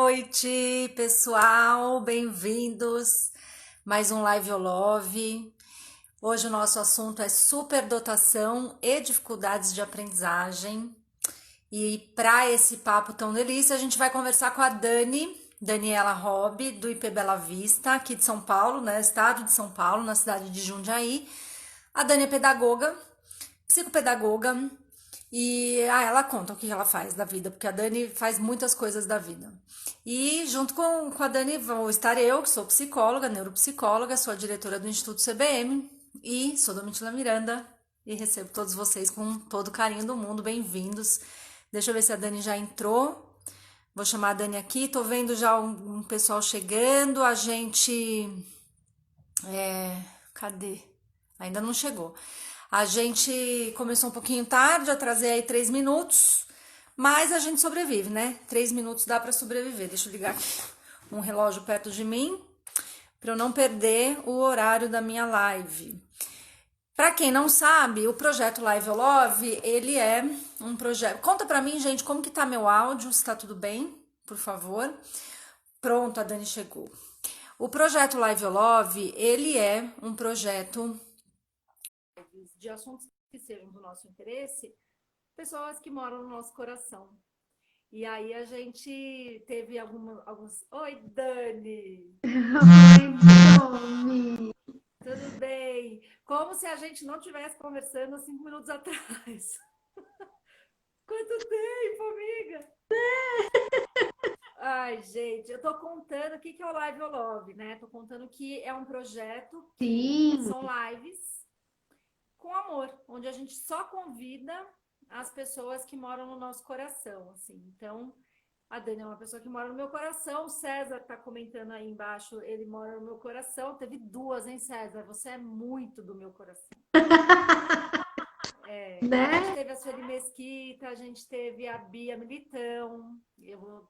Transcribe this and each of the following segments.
noite, pessoal. Bem-vindos. Mais um Live Love. Hoje o nosso assunto é superdotação e dificuldades de aprendizagem. E para esse papo tão delícia, a gente vai conversar com a Daniela Robb, do IP Bela Vista, aqui de São Paulo, né? Estado de São Paulo, na cidade de Jundiaí. A Dani é pedagoga, psicopedagoga, e ela conta o que ela faz da vida, porque a Dani faz muitas coisas da vida. E junto com a Dani vou estar eu, que sou psicóloga, neuropsicóloga, sou a diretora do Instituto CBM e sou Domitila Miranda e recebo todos vocês com todo o carinho do mundo, bem-vindos. Deixa eu ver se a Dani já entrou. Vou chamar a Dani aqui, tô vendo já um pessoal chegando, a gente... Cadê? Ainda não chegou. A gente começou um pouquinho tarde, atrasei aí 3 minutos, mas a gente sobrevive, né? 3 minutos dá para sobreviver. Deixa eu ligar aqui um relógio perto de mim para eu não perder o horário da minha live. Para quem não sabe, o projeto Live Love, ele é um projeto... Conta para mim, gente, como que tá meu áudio, se tá tudo bem, por favor. Pronto, a Dani chegou. O projeto Live Love, ele é um projeto de assuntos que sejam do nosso interesse, pessoas que moram no nosso coração. E aí a gente teve alguns... Oi, Dani! Oi, Domi. Tudo bem? Como se a gente não estivesse conversando há 5 minutos atrás. Quanto tempo, amiga! Ai, gente, eu tô contando o que é o Live Love, né? Tô contando que é um projeto que Sim, são lives com amor, onde a gente só convida as pessoas que moram no nosso coração, assim. Então, a Dani é uma pessoa que mora no meu coração, o César tá comentando aí embaixo, ele mora no meu coração. Teve duas, hein, César? Você é muito do meu coração. A gente né? teve a Sueli Mesquita, a gente teve a Bia Militão, eu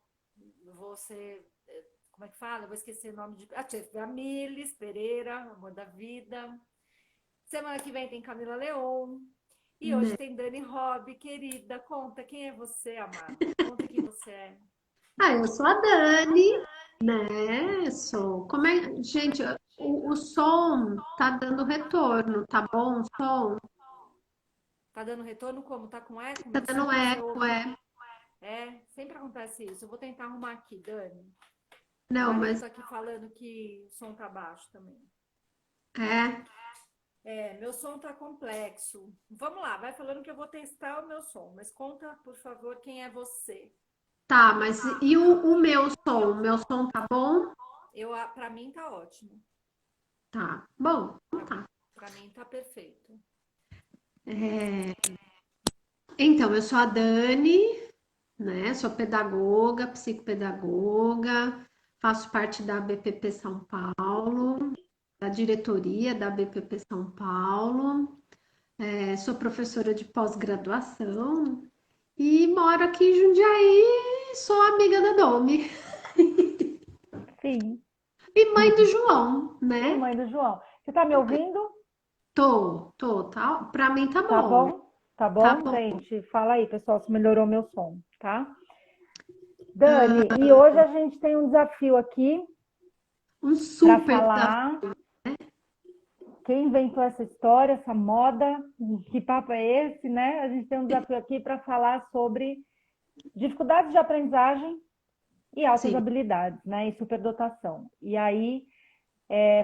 vou ser, como é que fala? Eu vou esquecer o nome de... teve a Miles Pereira, Amor da Vida. Semana que vem tem Camila Leon. E hoje Né? tem Dani Robb, querida. Conta, quem é você, amada? Conta quem você é. Ah, eu sou a Dani, né? Sou. Como é, gente, o som tá dando retorno, tá bom? O som Tá dando retorno como? Tá com eco tá meu dando som? Você eco, ouve? é. Sempre acontece isso. Eu vou tentar arrumar aqui, Dani. O Não, marido mas tá aqui falando que o som tá baixo também. é. Meu som tá complexo. Vamos lá, vai falando que eu vou testar o meu som. Mas conta, por favor, quem é você. Tá, mas e o meu som? O meu som tá bom? Pra mim tá ótimo. Tá. Bom, então Pra, tá. pra mim tá perfeito. É, então, eu sou a Dani, né? Sou pedagoga, psicopedagoga, faço parte da BPP São Paulo, da diretoria da BPP São Paulo, sou professora de pós-graduação e moro aqui em Jundiaí, sou amiga da Domi Sim. e mãe do João, E né? mãe do João. Você tá me ouvindo? Tá? Pra mim tá Tá bom, bom? Tá tá bom, bom. gente? Fala aí, pessoal, se melhorou meu som, tá? Dani, e hoje a gente tem um desafio aqui Um para super desafio. falar quem inventou essa história, essa moda, que papo é esse, né? A gente tem um desafio aqui para falar sobre dificuldades de aprendizagem e altas Sim. habilidades, né? E superdotação. E aí,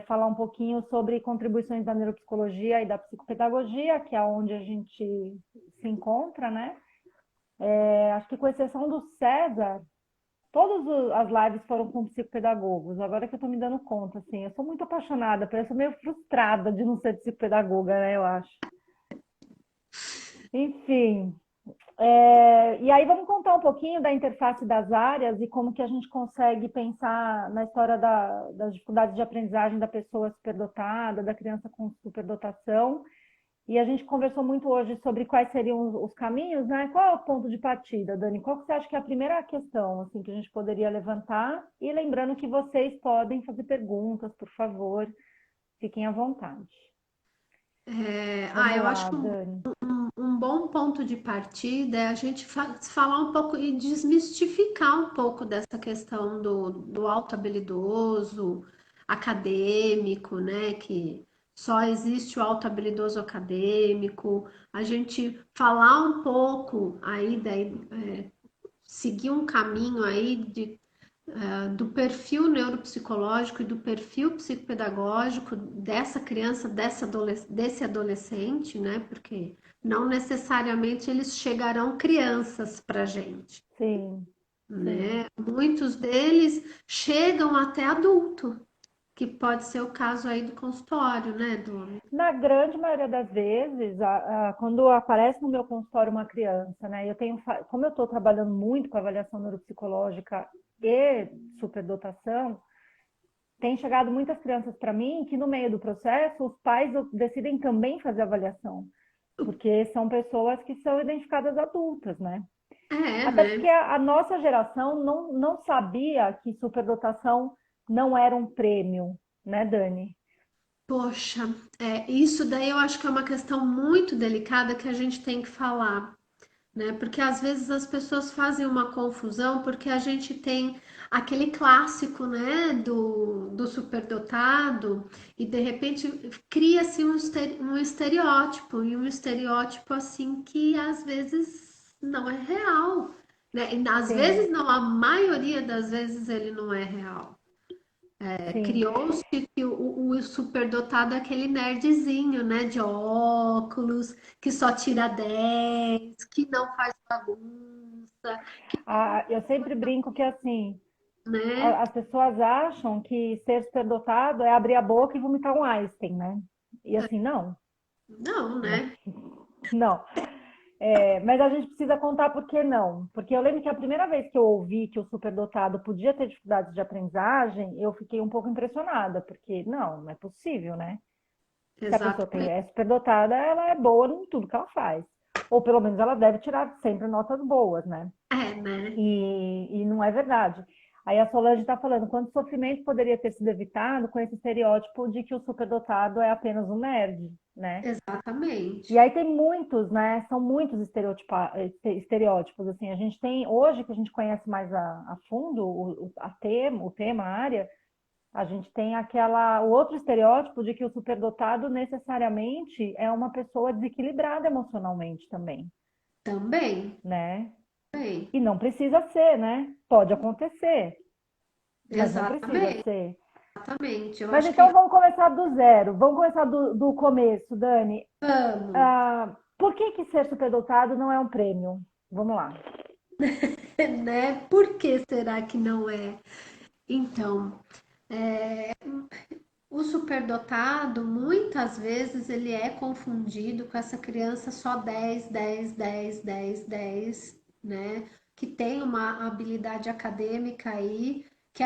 falar um pouquinho sobre contribuições da neuropsicologia e da psicopedagogia, que é onde a gente se encontra, né? Acho que com exceção do César, todas as lives foram com psicopedagogos. Agora que eu tô me dando conta, assim, eu sou muito apaixonada, parece meio frustrada de não ser psicopedagoga, né? Eu acho. Enfim, e aí vamos contar um pouquinho da interface das áreas e como que a gente consegue pensar na história das dificuldades de aprendizagem da pessoa superdotada, da criança com superdotação. E a gente conversou muito hoje sobre quais seriam os caminhos, né? Qual é o ponto de partida, Dani? Qual que você acha que é a primeira questão assim, que a gente poderia levantar? E lembrando que vocês podem fazer perguntas, por favor, fiquem à vontade. Vamos Eu lá, acho Dani. um bom ponto de partida é a gente falar um pouco e desmistificar um pouco dessa questão do alto habilidoso acadêmico, né? Que só existe o alto habilidoso acadêmico. A gente falar um pouco aí, daí, seguir um caminho aí do perfil neuropsicológico e do perfil psicopedagógico dessa criança, desse adolescente, né? Porque não necessariamente eles chegarão crianças para gente, Sim, sim. né? Muitos deles chegam até adulto, que pode ser o caso aí do consultório, né, Dona? Na grande maioria das vezes, quando aparece no meu consultório uma criança, né, como eu estou trabalhando muito com avaliação neuropsicológica e superdotação, tem chegado muitas crianças para mim que no meio do processo os pais decidem também fazer avaliação, porque são pessoas que são identificadas adultas, né? É, Até né? porque a nossa geração não sabia que superdotação não era um prêmio, né, Dani? Poxa, isso daí eu acho que é uma questão muito delicada que a gente tem que falar, né? Porque às vezes as pessoas fazem uma confusão porque a gente tem aquele clássico, né, do superdotado e de repente cria-se um estereótipo e um estereótipo assim que às vezes não é real, né? E às Sim, vezes não, a maioria das vezes ele não é real. sim. Criou-se que o superdotado é aquele nerdzinho, né, de óculos, que só tira 10, que não faz bagunça, Eu sempre brinco que assim, né? as pessoas acham que ser superdotado é abrir a boca e vomitar um Einstein, né? E assim, não, Não, né? né? Não. Mas a gente precisa contar por que não. Porque eu lembro que a primeira vez que eu ouvi que o superdotado podia ter dificuldades de aprendizagem, eu fiquei um pouco impressionada, porque não é possível, né? Se a pessoa Exatamente. é superdotada, ela é boa em tudo que ela faz. Ou pelo menos ela deve tirar sempre notas boas, né? É, né? E não é verdade. Aí a Solange está falando, quanto sofrimento poderia ter sido evitado com esse estereótipo de que o superdotado é apenas um nerd, né? E Exatamente. aí tem muitos, né? São muitos estereótipos, assim. A gente tem, hoje que a gente conhece mais a fundo o tema, a área, a gente tem o outro estereótipo de que o superdotado necessariamente é uma pessoa desequilibrada emocionalmente também, Também, né? também. E não precisa ser, né? Pode acontecer, mas não precisa Exatamente, ser. exatamente. Eu Mas acho que então vamos começar do zero, vamos começar do começo, Dani. vamos, Por que ser superdotado não é um prêmio? Vamos lá. né? Por que será que não é? Então, o superdotado, muitas vezes, ele é confundido com essa criança só 10, 10, 10, 10, 10, né? Que tem uma habilidade acadêmica aí, que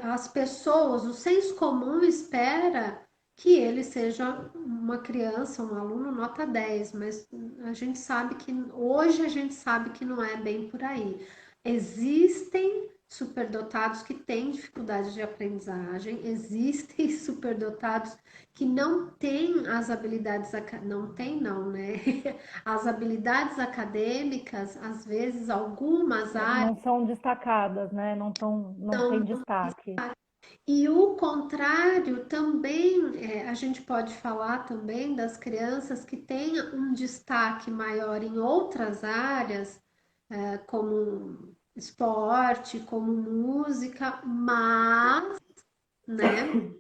as pessoas, o senso comum espera que ele seja uma criança, um aluno nota 10, mas a gente sabe que, hoje a gente sabe que não é bem por aí. Existem superdotados que têm dificuldade de aprendizagem, existem superdotados que não têm as habilidades, não tem não, né? As habilidades acadêmicas, às vezes, algumas áreas, Não são destacadas, né? Não tem destaque. e o contrário também, a gente pode falar também das crianças que têm um destaque maior em outras áreas, como esporte, como música, mas, né,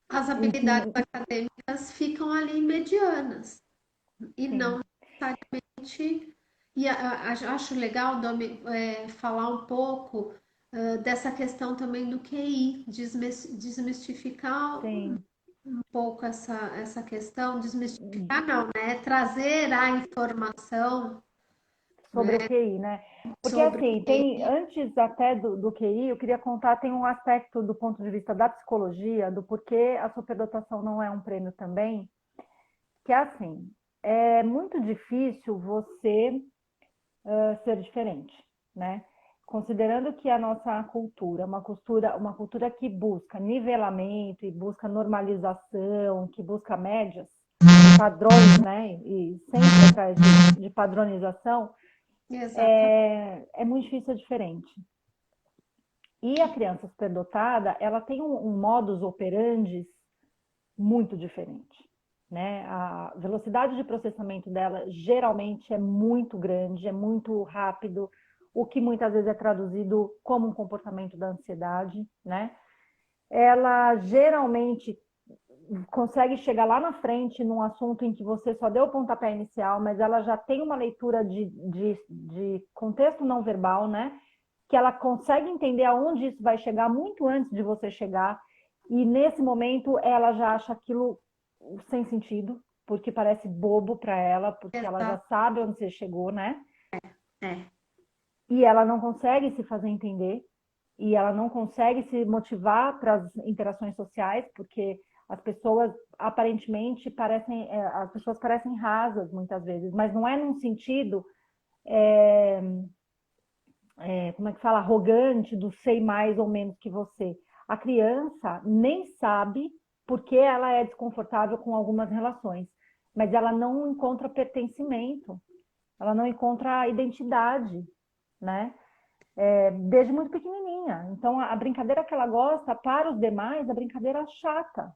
as E que habilidades acadêmicas ficam ali medianas e não sim, necessariamente. E acho legal, Domi, falar um pouco dessa questão também do QI, desmistificar sim. um pouco essa questão, desmistificar não, né? Trazer a informação, Sobre né, o QI, né? Porque sobre assim, antes até do QI, eu queria contar, tem um aspecto do ponto de vista da psicologia, do porquê a superdotação não é um prêmio também, que é assim, é muito difícil você ser diferente, né? Considerando que a nossa cultura, uma cultura que busca nivelamento e busca normalização, que busca médias, padrões, né? E sempre atrás de padronização, Exatamente. é muito difícil, é diferente. E a criança superdotada, ela tem um modus operandi muito diferente, né? A velocidade de processamento dela geralmente é muito grande, é muito rápido, o que muitas vezes é traduzido como um comportamento da ansiedade, né? Ela geralmente consegue chegar lá na frente num assunto em que você só deu o pontapé inicial, mas ela já tem uma leitura de contexto não verbal, né? Que ela consegue entender aonde isso vai chegar muito antes de você chegar. E nesse momento ela já acha aquilo sem sentido, porque parece bobo para ela, porque ela já Exato. sabe onde você chegou, né? É. E ela não consegue se fazer entender, e ela não consegue se motivar para as interações sociais, porque as pessoas aparentemente parecem, as pessoas parecem rasas muitas vezes, mas não é num sentido, como é que fala, arrogante, do sei mais ou menos que você. A criança nem sabe porque ela é desconfortável com algumas relações, mas ela não encontra pertencimento, ela não encontra identidade, né? Desde muito pequenininha. Então, a brincadeira que ela gosta, para os demais, a brincadeira é chata.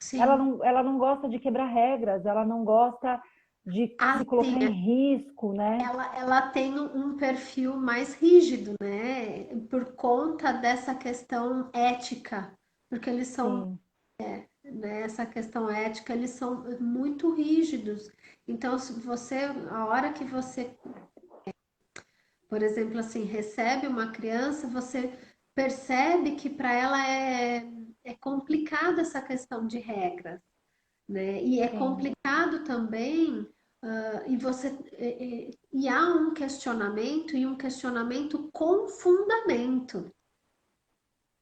Sim. Ela não gosta de quebrar regras, ela não gosta de se colocar Assim, em risco, né? ela tem um perfil mais rígido, né? Por conta dessa questão ética, porque eles são, Sim, né, essa questão ética, eles são muito rígidos. Então, se você, a hora que você, por exemplo, assim, recebe uma criança, você percebe que para ela é complicada essa questão de regras, né? E é sim, complicado também, e há um questionamento e um questionamento com fundamento,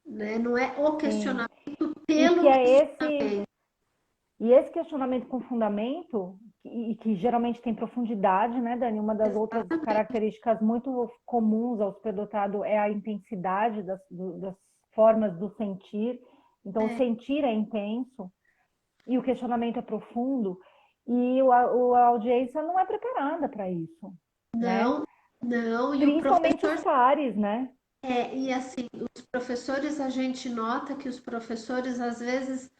né? Não é o sim. questionamento E que pelo é esse questionamento com fundamento, e que geralmente tem profundidade, né, Dani? Uma das outras exatamente. características muito comuns ao superdotado é a intensidade das formas do sentir. Então, o sentir é intenso e o questionamento é profundo, e a audiência não é preparada para isso, né? Não, não, e o Principalmente os professor pares, né? e assim, os professores, a gente nota que os professores às vezes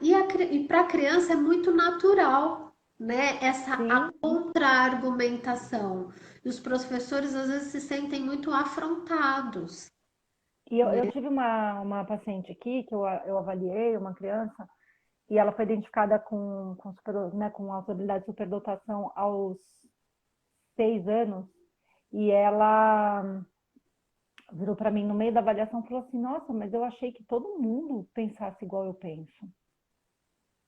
e para a criança é muito natural, né? Essa a Sim. contra-argumentação. E os professores às vezes se sentem muito afrontados, E eu né? tive uma paciente aqui que eu avaliei, uma criança, e ela foi identificada com autoridade de superdotação aos 6 anos, e ela virou para mim no meio da avaliação e falou assim: Nossa, mas eu achei que todo mundo pensasse igual eu penso.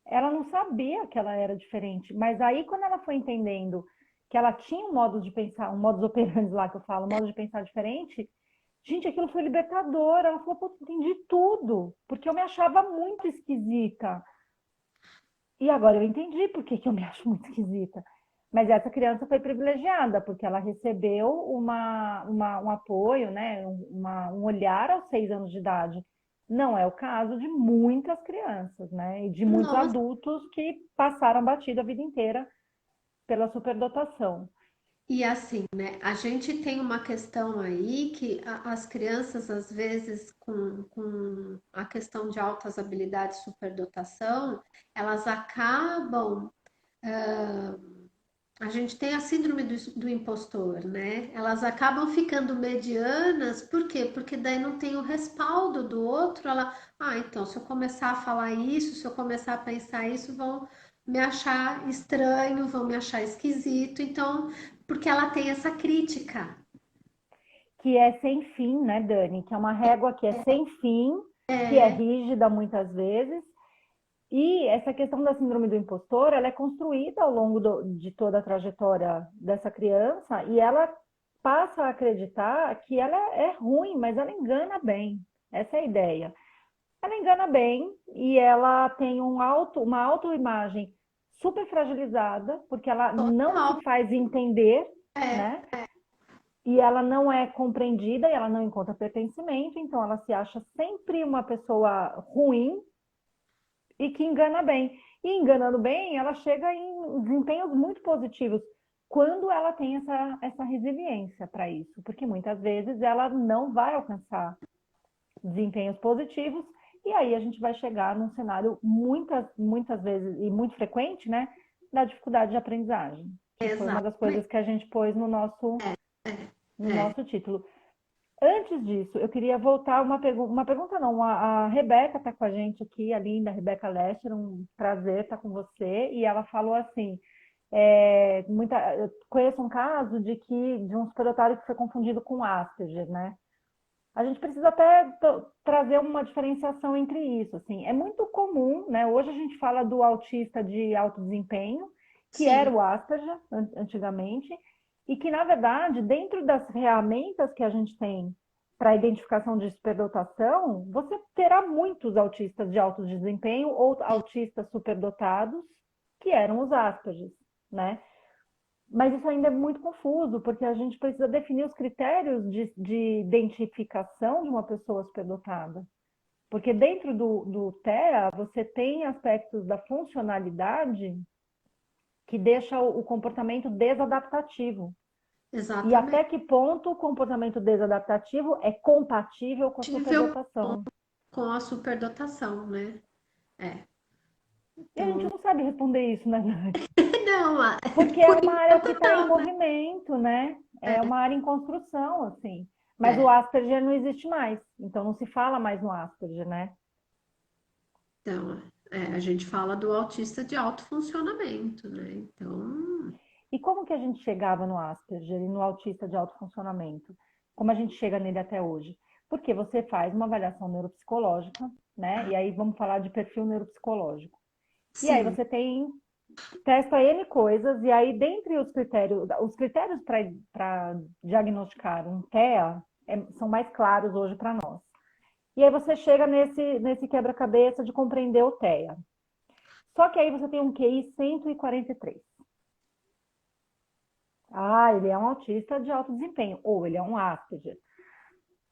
Ela não sabia que ela era diferente, mas aí quando ela foi entendendo que ela tinha um modo de pensar, um modus operandi lá que eu falo, um modo de pensar diferente, gente, aquilo foi libertador. Ela falou: Pô, entendi tudo, porque eu me achava muito esquisita. E agora eu entendi por que eu me acho muito esquisita. Mas essa criança foi privilegiada, porque ela recebeu um apoio, né? Um olhar aos 6 anos de idade. Não é o caso de muitas crianças, né? E de muitos Nossa, adultos que passaram batido a vida inteira pela superdotação. e assim, né? A gente tem uma questão aí que as crianças, às vezes, com a questão de altas habilidades, superdotação, elas acabam. A gente tem a síndrome do impostor, né? Elas acabam ficando medianas, por quê? Porque daí não tem o respaldo do outro. Então, se eu começar a falar isso, se eu começar a pensar isso, vão me achar estranho, vão me achar esquisito. Então, porque ela tem essa crítica. Que é sem fim, né, Dani? Que é uma régua que é sem fim, que é rígida muitas vezes. E essa questão da síndrome do impostor, ela é construída ao longo de toda a trajetória dessa criança, e ela passa a acreditar que ela é ruim, mas ela engana bem. Essa é a ideia. Ela engana bem e ela tem uma autoimagem super fragilizada, porque ela não se Total. faz entender, É, né? E ela não é compreendida e ela não encontra pertencimento, então ela se acha sempre uma pessoa ruim e que engana bem. E enganando bem, ela chega em desempenhos muito positivos quando ela tem essa resiliência para isso, porque muitas vezes ela não vai alcançar desempenhos positivos, e aí a gente vai chegar num cenário muitas vezes, e muito frequente, né, da dificuldade de aprendizagem, que foi uma das coisas Exatamente. que a gente pôs no É. nosso título. Antes disso, eu queria voltar uma pergunta não, a Rebeca está com a gente aqui, a linda Rebeca Lester, um prazer estar com você, e ela falou assim, eu conheço um caso de um superdotário que foi confundido com Asperger, né? A gente precisa até trazer uma diferenciação entre isso, assim, é muito comum, né? Hoje a gente fala do autista de alto desempenho, que era Sim, o Asperger antigamente, e que, na verdade, dentro das ferramentas que a gente tem para identificação de superdotação, você terá muitos autistas de alto desempenho ou sim, autistas superdotados que eram os Asperger, né? Mas isso ainda é muito confuso, porque a gente precisa definir os critérios de identificação de uma pessoa superdotada. Porque dentro do TEA, você tem aspectos da funcionalidade que deixa o comportamento desadaptativo. E até exatamente. que ponto o comportamento desadaptativo é compatível com a Tive superdotação? com a superdotação, né? É. E a gente Então, não sabe responder isso, né? não, Porque é por uma área que enquanto está em não, né? movimento, né? É uma área em construção, assim. Mas o É. Asperger não existe mais, então não se fala mais no Asperger, né? Então, a gente fala do autista de alto funcionamento, né? Então, E como que a gente chegava no Asperger e no autista de alto funcionamento? Como a gente chega nele até hoje? Porque você faz uma avaliação neuropsicológica, né? E aí vamos falar de perfil neuropsicológico. E aí sim, você testa N coisas, e aí dentre os critérios para diagnosticar um TEA são mais claros hoje para nós. E aí você chega nesse quebra-cabeça de compreender o TEA. Só que aí você tem um QI 143. Ah, ele é um autista de alto desempenho, ou ele é um Asperger.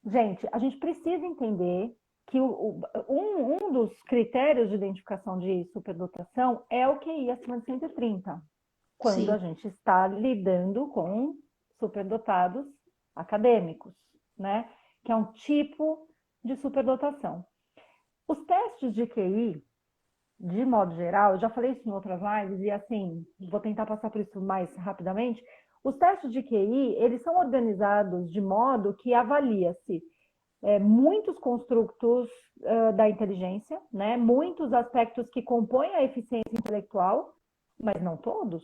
Gente, a gente precisa entender que um dos critérios de identificação de superdotação é o QI acima de 130, quando sim. a gente está lidando com superdotados acadêmicos, né? Que é um tipo de superdotação. Os testes de QI, de modo geral, eu já falei isso em outras lives e assim, vou tentar passar por isso mais rapidamente. Os testes de QI, eles são organizados de modo que avalia-se muitos construtos da inteligência, né? Muitos aspectos que compõem a eficiência intelectual, mas não todos.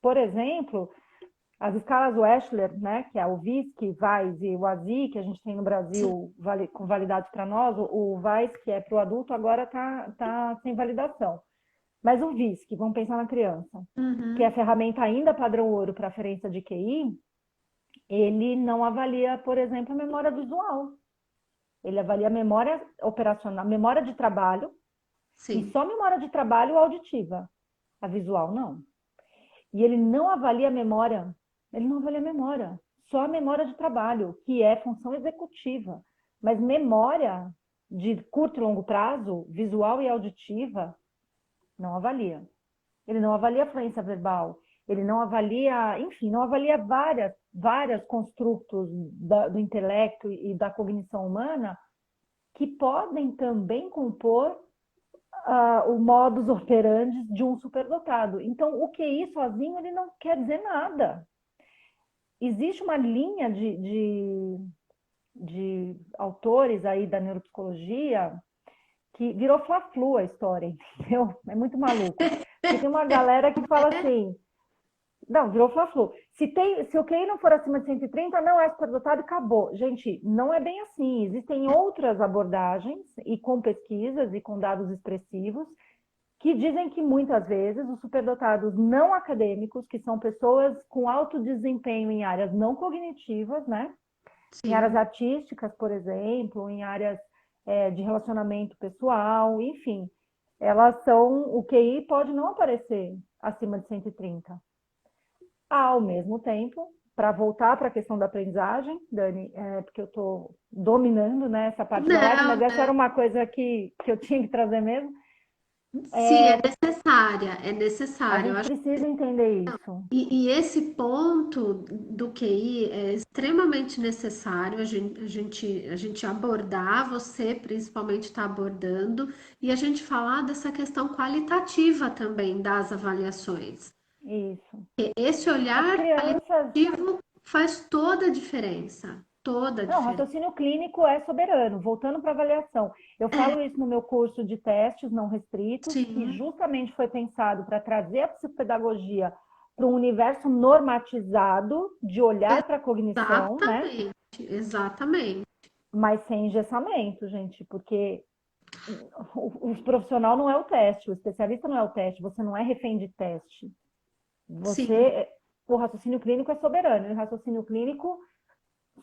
Por exemplo, as escalas Wechsler, né, que é o VISC, VAIS e o ASI, que a gente tem no Sim. Brasil com validade para nós, o VAIS, que é para o adulto, agora tá sem validação. Mas o VISC, vamos pensar na criança, que é a Uhum. ferramenta ainda padrão ouro para aferência de QI, ele não avalia, por exemplo, a memória visual. Ele avalia a memória operacional, memória de trabalho, e Sim. só memória de trabalho auditiva. A visual, não. E ele não avalia a memória, ele não avalia a memória, só a memória de trabalho, que é função executiva. Mas memória de curto e longo prazo, visual e auditiva, não avalia. Ele não avalia a fluência verbal, ele não avalia, enfim, não avalia várias construtos do intelecto e da cognição humana que podem também compor o modus operandi de um superdotado. Então, o QI sozinho ele não quer dizer nada. Existe uma linha de autores aí da neuropsicologia que virou fla-flu a história, entendeu? É muito maluco. Porque tem uma galera que fala assim, não, virou fla-flu. Se o QI não for acima de 130, não é superdotado e acabou. Gente, não é bem assim. Existem outras abordagens, e com pesquisas e com dados expressivos, que dizem que muitas vezes os superdotados não acadêmicos, que são pessoas com alto desempenho em áreas não cognitivas, né? Em áreas Sim. artísticas, por exemplo, em áreas de relacionamento pessoal, enfim, elas são, o QI pode não aparecer acima de 130. Ao mesmo tempo, para voltar para a questão da aprendizagem, Dani, porque eu estou dominando, né, essa parte da live, Não, mas essa era não. uma coisa que eu tinha que trazer mesmo. Sim, é A necessário. Eu gente acho precisa entender isso. e esse ponto do QI é extremamente necessário a gente abordar, você principalmente está abordando, e a gente falar dessa questão qualitativa também das avaliações. Isso. E esse As olhar crianças. qualitativo faz toda a diferença, toda a Não, diferença. raciocínio clínico é soberano. Voltando para avaliação, eu falo isso no meu curso de testes não restritos, que Sim, justamente foi pensado para trazer a psicopedagogia para um universo normatizado de olhar para a cognição, né? exatamente, exatamente. Mas sem engessamento, gente, porque o profissional não é o teste, o especialista não é o teste, você não é refém de teste. Sim. O raciocínio clínico é soberano, e o raciocínio clínico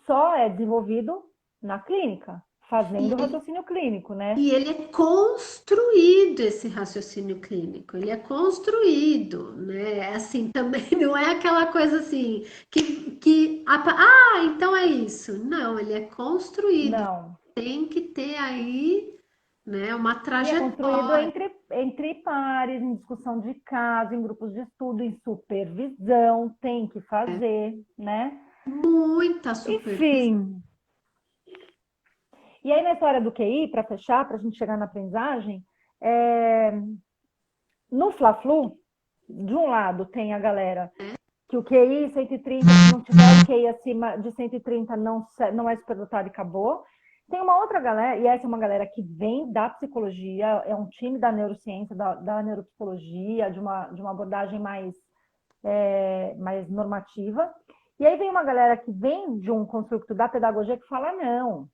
só é desenvolvido na clínica, fazendo raciocínio clínico, né? E ele é construído, esse raciocínio clínico, ele é construído, né? Assim, também não é aquela coisa assim então é isso. Não, ele é construído. Não. Tem que ter aí, né, uma E é construído trajetória. entre pares, em discussão de caso, em grupos de estudo, em supervisão, tem que fazer, né? Muita supervisão. Enfim. E aí, na história do QI, para fechar, para a gente chegar na aprendizagem, é, no Fla-Flu, de um lado tem a galera que o QI 130, se não tiver o QI acima de 130, não é superdotado e acabou. Tem uma outra galera, e essa é uma galera que vem da psicologia, é um time da neurociência, da neuropsicologia, de uma abordagem mais normativa. E aí vem uma galera que vem de um construto da pedagogia que fala, não,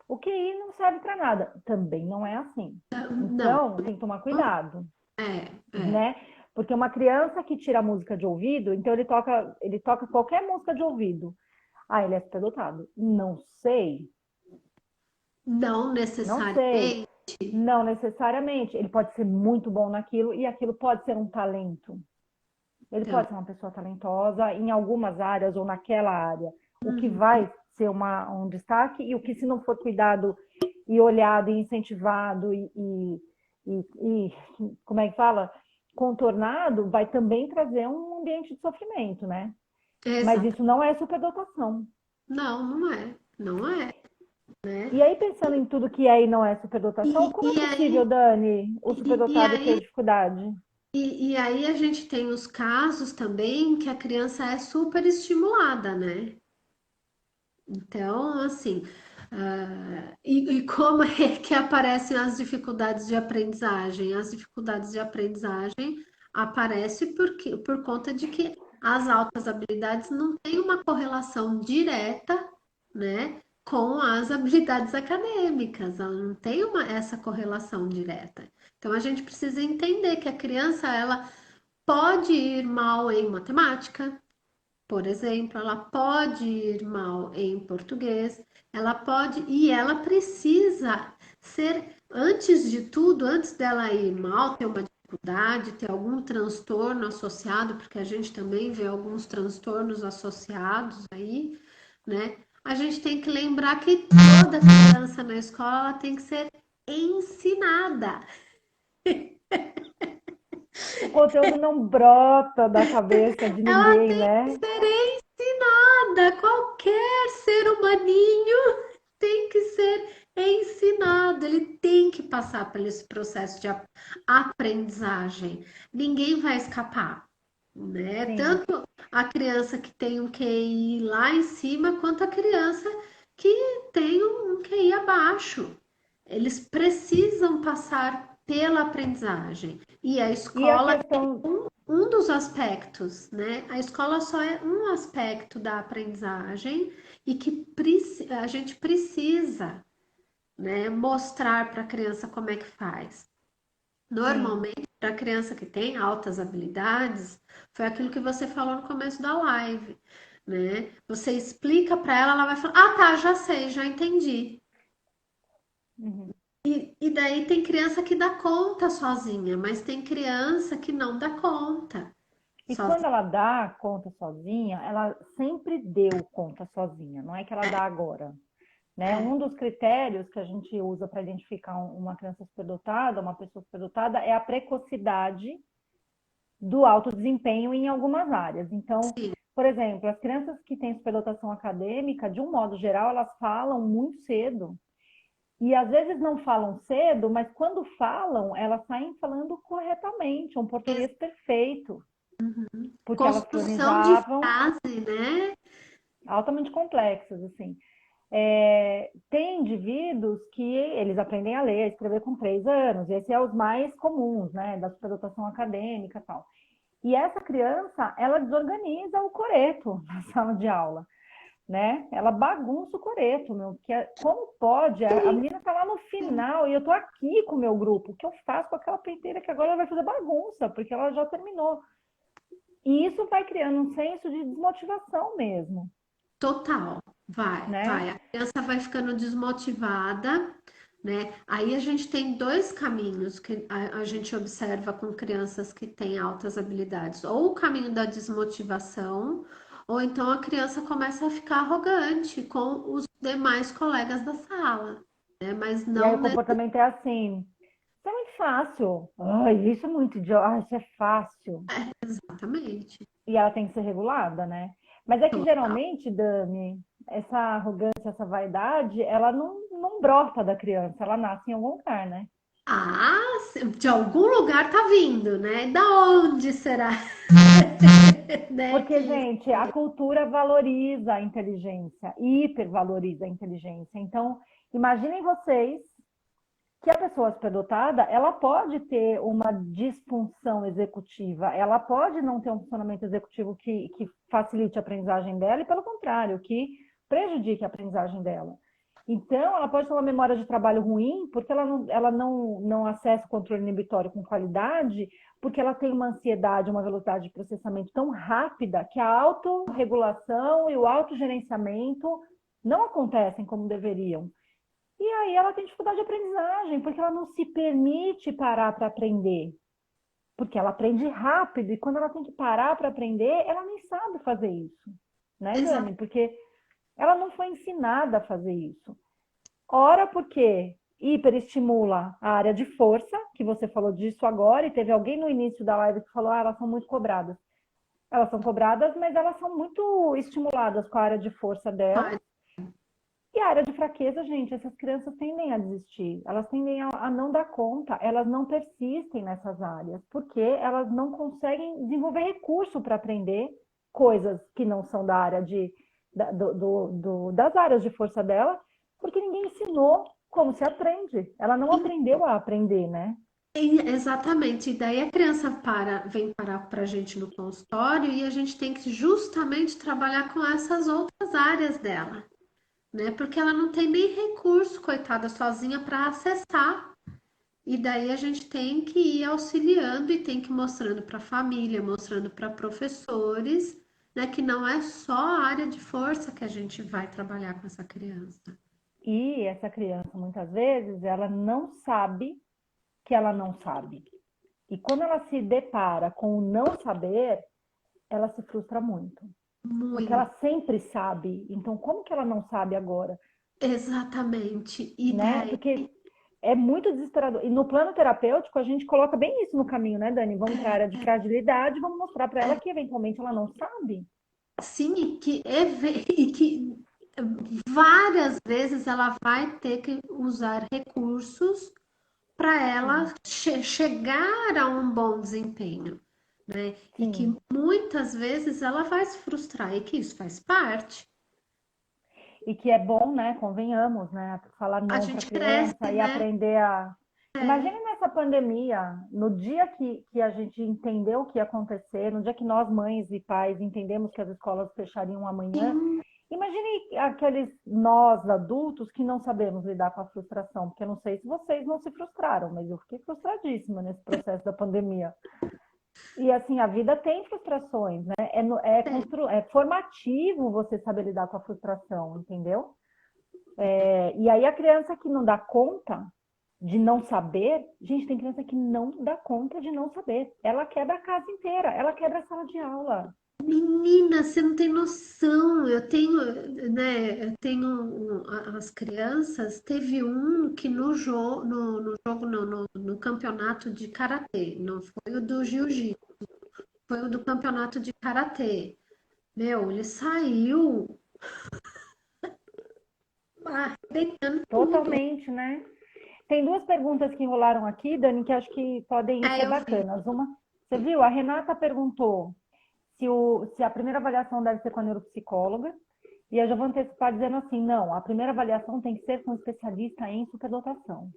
o QI não serve para nada. Também não é assim. Não, Então, tem que tomar cuidado, é. né? Porque uma criança que tira música de ouvido, então ele toca qualquer música de ouvido. Ah, ele é superdotado. Não sei, Não não sei. necessariamente. Não necessariamente. Ele pode ser muito bom naquilo e aquilo pode ser um talento. Ele Então, pode ser uma pessoa talentosa em algumas áreas ou naquela área. O que uhum, vai ser um destaque e o que, se não for cuidado e olhado e incentivado e como é que fala? Contornado, vai também trazer um ambiente de sofrimento, né? Mas exato. isso não é superdotação. Não, não é. Não é, né? E aí, pensando em tudo que é e não é superdotação, como é E possível, aí, Dani, o e superdotado ter aí, dificuldade? e aí a gente tem os casos também que a criança é super estimulada, né? Então, assim, e como é que aparecem as dificuldades de aprendizagem? As dificuldades de aprendizagem aparecem por conta de que as altas habilidades não têm uma correlação direta, né, com as habilidades acadêmicas. Ela não tem essa correlação direta. Então, a gente precisa entender que a criança, ela pode ir mal em matemática, por exemplo, ela pode ir mal em português, ela pode e ela precisa ser, antes de tudo, antes dela ir mal, ter uma dificuldade, ter algum transtorno associado, porque a gente também vê alguns transtornos associados aí, né? A gente tem que lembrar que toda criança na escola ela tem que ser ensinada. O conteúdo não brota da cabeça de Ela ninguém, tem que né? ser ensinada. Qualquer ser humaninho tem que ser ensinado. Ele tem que passar por esse processo de aprendizagem. Ninguém vai escapar, né? Sim. Tanto a criança que tem um QI lá em cima, quanto a criança que tem um QI abaixo. Eles precisam passar pela aprendizagem. E a E a escola questão, um dos aspectos, né? A escola só é um aspecto da aprendizagem e que a gente precisa, né, mostrar para a criança como é que faz. sim. Normalmente, para a criança que tem altas habilidades, foi aquilo que você falou no começo da live, né? Você explica para ela, ela vai falar: Ah, tá, já sei, já entendi. Uhum. E daí tem criança que dá conta sozinha, mas tem criança que não dá conta E quando sozinha. ela dá conta sozinha, ela sempre deu conta sozinha, não é que ela dá agora, né? Um dos critérios que a gente usa para identificar uma criança superdotada, uma pessoa superdotada, é a precocidade do alto desempenho em algumas áreas. Então, sim, por exemplo, as crianças que têm superdotação acadêmica, de um modo geral, elas falam muito cedo. E às vezes não falam cedo, mas quando falam, elas saem falando corretamente, um português perfeito, porque elas construção de planejavam frase, né? altamente complexas, assim. Tem indivíduos que eles aprendem a ler, a escrever com 3 anos, e esse é os mais comuns, né, da superdotação acadêmica e tal. E essa criança, ela desorganiza o coreto na sala de aula, né? Ela bagunça o coreto, meu, como pode? A menina tá lá no final e eu tô aqui com o meu grupo. O que eu faço com aquela penteira que agora ela vai fazer bagunça, porque ela já terminou. E isso vai criando um senso de desmotivação mesmo, Total, vai, né? vai. A criança vai ficando desmotivada, né? Aí a gente tem dois caminhos que a gente observa com crianças que têm altas habilidades, ou o caminho da desmotivação, ou então a criança começa a ficar arrogante com os demais colegas da sala, né? Mas E aí o não comportamento é assim: isso é muito fácil. Ai, isso é muito idiota. Ai, isso é fácil. exatamente. E ela tem que ser regulada, né? Mas é que geralmente, Dani, essa arrogância, essa vaidade, ela não brota da criança, ela nasce em algum lugar, né? Ah, de algum lugar tá vindo, né? Da onde será, né? Porque, Que gente, a cultura valoriza a inteligência, hipervaloriza a inteligência. Então, imaginem vocês que a pessoa superdotada, ela pode ter uma disfunção executiva, ela pode não ter um funcionamento executivo que facilite a aprendizagem dela e, pelo contrário, que prejudique a aprendizagem dela. Então, ela pode ter uma memória de trabalho ruim, porque ela não acessa o controle inibitório com qualidade, porque ela tem uma ansiedade, uma velocidade de processamento tão rápida que a autorregulação e o autogerenciamento não acontecem como deveriam. E aí ela tem dificuldade de aprendizagem, porque ela não se permite parar para aprender. Porque ela aprende rápido, e quando ela tem que parar para aprender, ela nem sabe fazer isso. Né, Exato. Dani? Porque ela não foi ensinada a fazer isso. Ora, porque hiperestimula a área de força, que você falou disso agora, e teve alguém no início da live que falou: elas são muito cobradas. Elas são cobradas, mas elas são muito estimuladas com a área de força delas. E a área de fraqueza, gente, essas crianças tendem a desistir, elas tendem a não dar conta, elas não persistem nessas áreas, porque elas não conseguem desenvolver recurso para aprender coisas que não são da área das áreas de força dela, porque ninguém ensinou como se aprende. Ela não aprendeu a aprender, né? Exatamente. E daí a criança vem parar para a gente no consultório e a gente tem que justamente trabalhar com essas outras áreas dela, né? Porque ela não tem nem recurso, coitada, sozinha para acessar. E daí a gente tem que ir auxiliando e tem que ir mostrando para a família, mostrando para professores, né, que não é só a área de força que a gente vai trabalhar com essa criança. E essa criança, muitas vezes, ela não sabe que ela não sabe. E quando ela se depara com o não saber, ela se frustra muito. Porque ela Muito, sempre sabe. Então, como que ela não sabe agora? exatamente. E Né? daí, Porque é muito desesperador. E no plano terapêutico, a gente coloca bem isso no caminho, né, Dani? Vamos para a área de fragilidade, vamos mostrar para ela que, eventualmente, ela não sabe. sim, e que várias vezes ela vai ter que usar recursos para ela Sim, chegar a um bom desempenho, né? E que sim. muitas vezes ela vai se frustrar e que isso faz parte. E que é bom, né? Convenhamos, né? Falar A não para a gente cresce, criança e né? aprender a. É. Imagine nessa pandemia, no dia que a gente entendeu o que ia acontecer, no dia que nós, mães e pais, entendemos que as escolas fechariam amanhã. Sim, Imagine aqueles nós adultos que não sabemos lidar com a frustração, porque eu não sei se vocês não se frustraram, mas eu fiquei frustradíssima nesse processo da pandemia. E assim, a vida tem frustrações, né? é. É formativo você saber lidar com a frustração, entendeu? E aí a criança que não dá conta de não saber, gente, tem criança que não dá conta de não saber. Ela quebra a casa inteira, ela quebra a sala de aula. Menina, você não tem noção. Eu tenho as crianças. Teve um que no jogo, não, no campeonato de karatê, não foi o do jiu-jitsu, foi o do campeonato de karatê. Meu, ele saiu arrebentando tudo. Totalmente, né? Tem duas perguntas que enrolaram aqui, Dani, que acho que podem É, ser eu vi. bacanas. Uma, você viu? A Renata perguntou se a primeira avaliação deve ser com a neuropsicóloga. E eu já vou antecipar dizendo assim, não, a primeira avaliação tem que ser com um especialista em superdotação.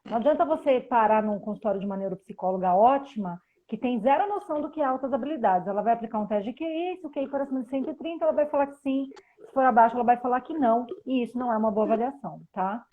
Não adianta você parar num consultório de uma neuropsicóloga ótima, que tem zero noção do que é altas habilidades. Ela vai aplicar um teste de QI, se o QI for acima de 130, ela vai falar que sim, se for abaixo, ela vai falar que não, e isso não é uma boa avaliação, tá?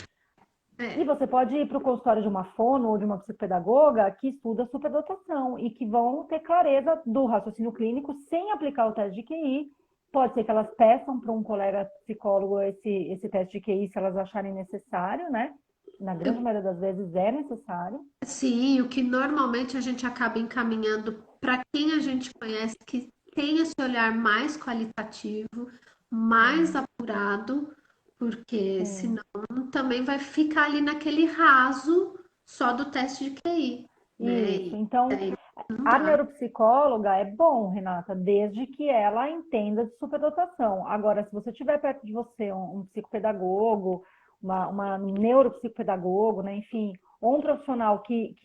E É, você pode ir para o consultório de uma fono ou de uma psicopedagoga que estuda superdotação e que vão ter clareza do raciocínio clínico sem aplicar o teste de QI. Pode ser que elas peçam para um colega psicólogo esse teste de QI se elas acharem necessário, né? Na grande maioria das vezes é necessário. sim, o que normalmente a gente acaba encaminhando para quem a gente conhece que tem esse olhar mais qualitativo, mais Sim, apurado, porque sim. senão também vai ficar ali naquele raso só do teste de QI, né? Isso. E Então, daí não a dá. neuropsicóloga é bom, Renata, desde que ela entenda de superdotação. Agora, se você tiver perto de você um psicopedagogo, uma neuropsicopedagogo, né, enfim, ou um profissional que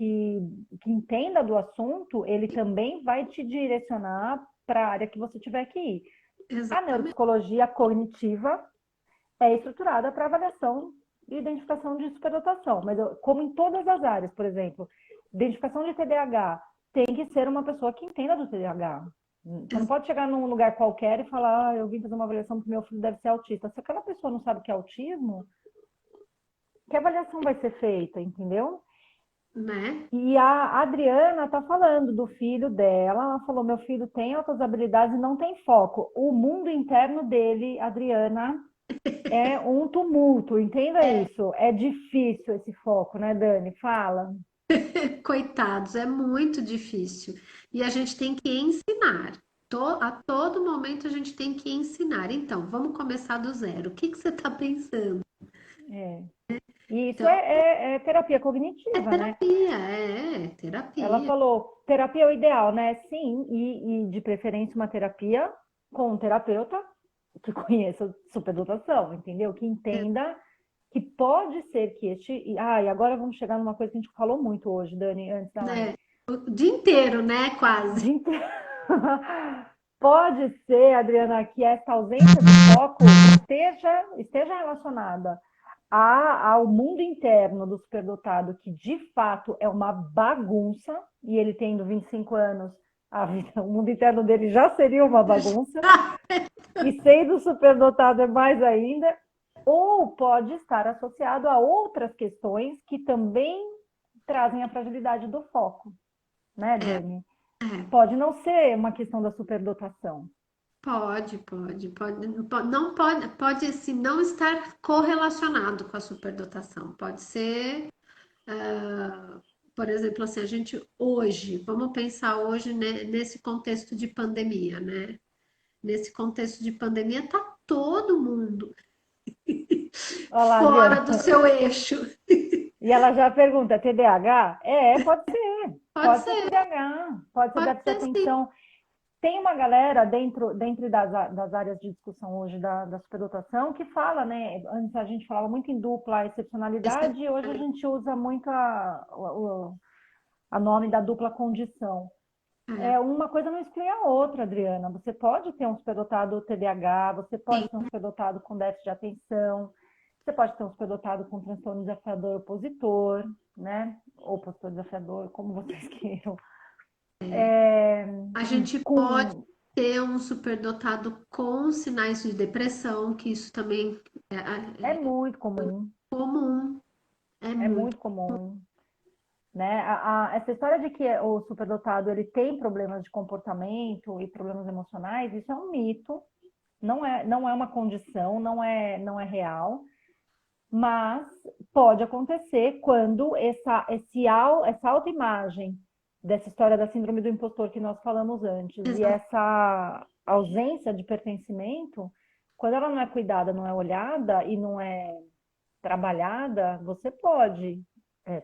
entenda do assunto, ele também vai te direcionar para a área que você tiver que ir. A Exatamente. neuropsicologia cognitiva é estruturada para avaliação e identificação de superdotação, mas como em todas as áreas, por exemplo, identificação de TDAH tem que ser uma pessoa que entenda do TDAH. Você não pode chegar num lugar qualquer e falar, eu vim fazer uma avaliação porque meu filho deve ser autista. Se aquela pessoa não sabe o que é autismo, que avaliação vai ser feita, entendeu? Né? E a Adriana está falando do filho dela. Ela falou: meu filho tem altas habilidades e não tem foco. O mundo interno dele, Adriana, é um tumulto, entenda isso. É difícil esse foco, né, Dani? Fala. Coitados, é muito difícil. E a gente tem que ensinar. A todo momento a gente tem que ensinar. Então, vamos começar do zero. O que que você está pensando? É. E isso Então, é terapia é cognitiva, né? terapia, é Ela terapia. falou: terapia é o ideal, né? Sim, e de preferência uma terapia com um terapeuta que conheça superdotação, entendeu? Que entenda que pode ser que este. E agora vamos chegar numa coisa que a gente falou muito hoje, Dani, antes da live. Né? O dia inteiro, né? O Quase. dia inteiro. Pode ser, Adriana, que essa ausência de foco esteja relacionada ao mundo interno do superdotado, que de fato é uma bagunça, e ele tendo 25 anos, o mundo interno dele já seria uma bagunça, e sendo superdotado é mais ainda, ou pode estar associado a outras questões que também trazem a fragilidade do foco, né, Dani? É, Pode não ser uma questão da superdotação. não pode assim, não estar correlacionado com a superdotação. Pode ser, por exemplo, assim, a gente hoje, vamos pensar hoje, né, nesse contexto de pandemia, né? Nesse contexto de pandemia, tá todo mundo Olá, fora Adriana. do seu eixo. E ela já pergunta, TDAH? Pode ser. Pode Pode ser ser, TDAH, pode ser pode déficit de ser sim. atenção. Tem uma galera dentro das áreas de discussão hoje da superdotação que fala, né? Antes a gente falava muito em dupla excepcionalidade e hoje a gente usa muito a nome da dupla condição. É, Uma coisa não exclui a outra, Adriana. Você pode ter um superdotado TDAH, você sim, pode ter um superdotado com déficit de atenção, você pode ter um superdotado com transtorno desafiador opositor, né? Ou opositor desafiador, como vocês queiram. a gente pode Com... ter um superdotado com sinais de depressão, que isso também É é muito comum, comum, é é muito. muito comum, né? Essa história de que o superdotado ele tem problemas de comportamento e problemas emocionais, isso é um mito, não é uma condição, não é real. Mas pode acontecer quando essa autoimagem dessa história da síndrome do impostor que nós falamos antes e essa ausência de pertencimento, quando ela não é cuidada, não é olhada e não é trabalhada, você pode é,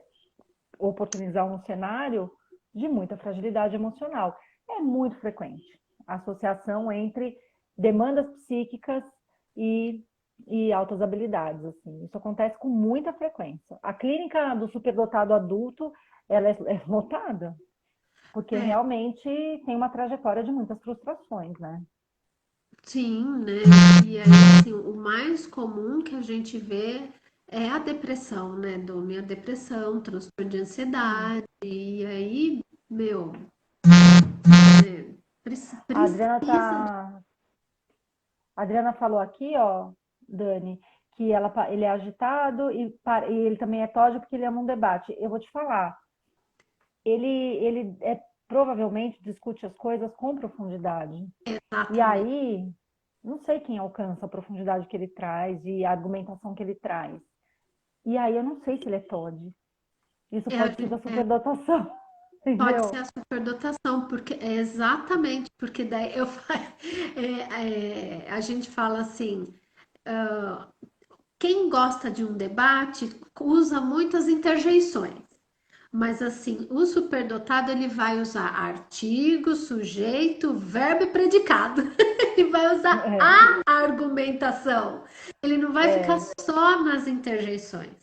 oportunizar um cenário de muita fragilidade emocional. É muito frequente a associação entre demandas psíquicas e, e altas habilidades. Assim. Isso acontece com muita frequência. A clínica do superdotado adulto, ela é lotada, porque É, realmente tem uma trajetória de muitas frustrações, né? sim, né? E aí, assim, o mais comum que a gente vê é a depressão, né, Domi? A depressão, transtorno de Sim. ansiedade. E aí, meu, A Adriana precisa. A Adriana falou aqui, ó, Dani, que ele é agitado e ele também é tódico porque ele ama um debate. Eu vou te falar, ele provavelmente discute as coisas com profundidade. E Exatamente. aí, não sei quem alcança a profundidade que ele traz e a argumentação que ele traz. E aí eu não sei se ele é TOD. Isso É, a pode ser gente- da superdotação, pode ser entendeu? a superdotação, porque é exatamente porque daí a gente fala assim, quem gosta de um debate usa muitas interjeições. Mas assim, o superdotado ele vai usar artigo, sujeito, verbo e predicado. Ele vai usar É, a argumentação. Ele não vai ficar é, só nas interjeições.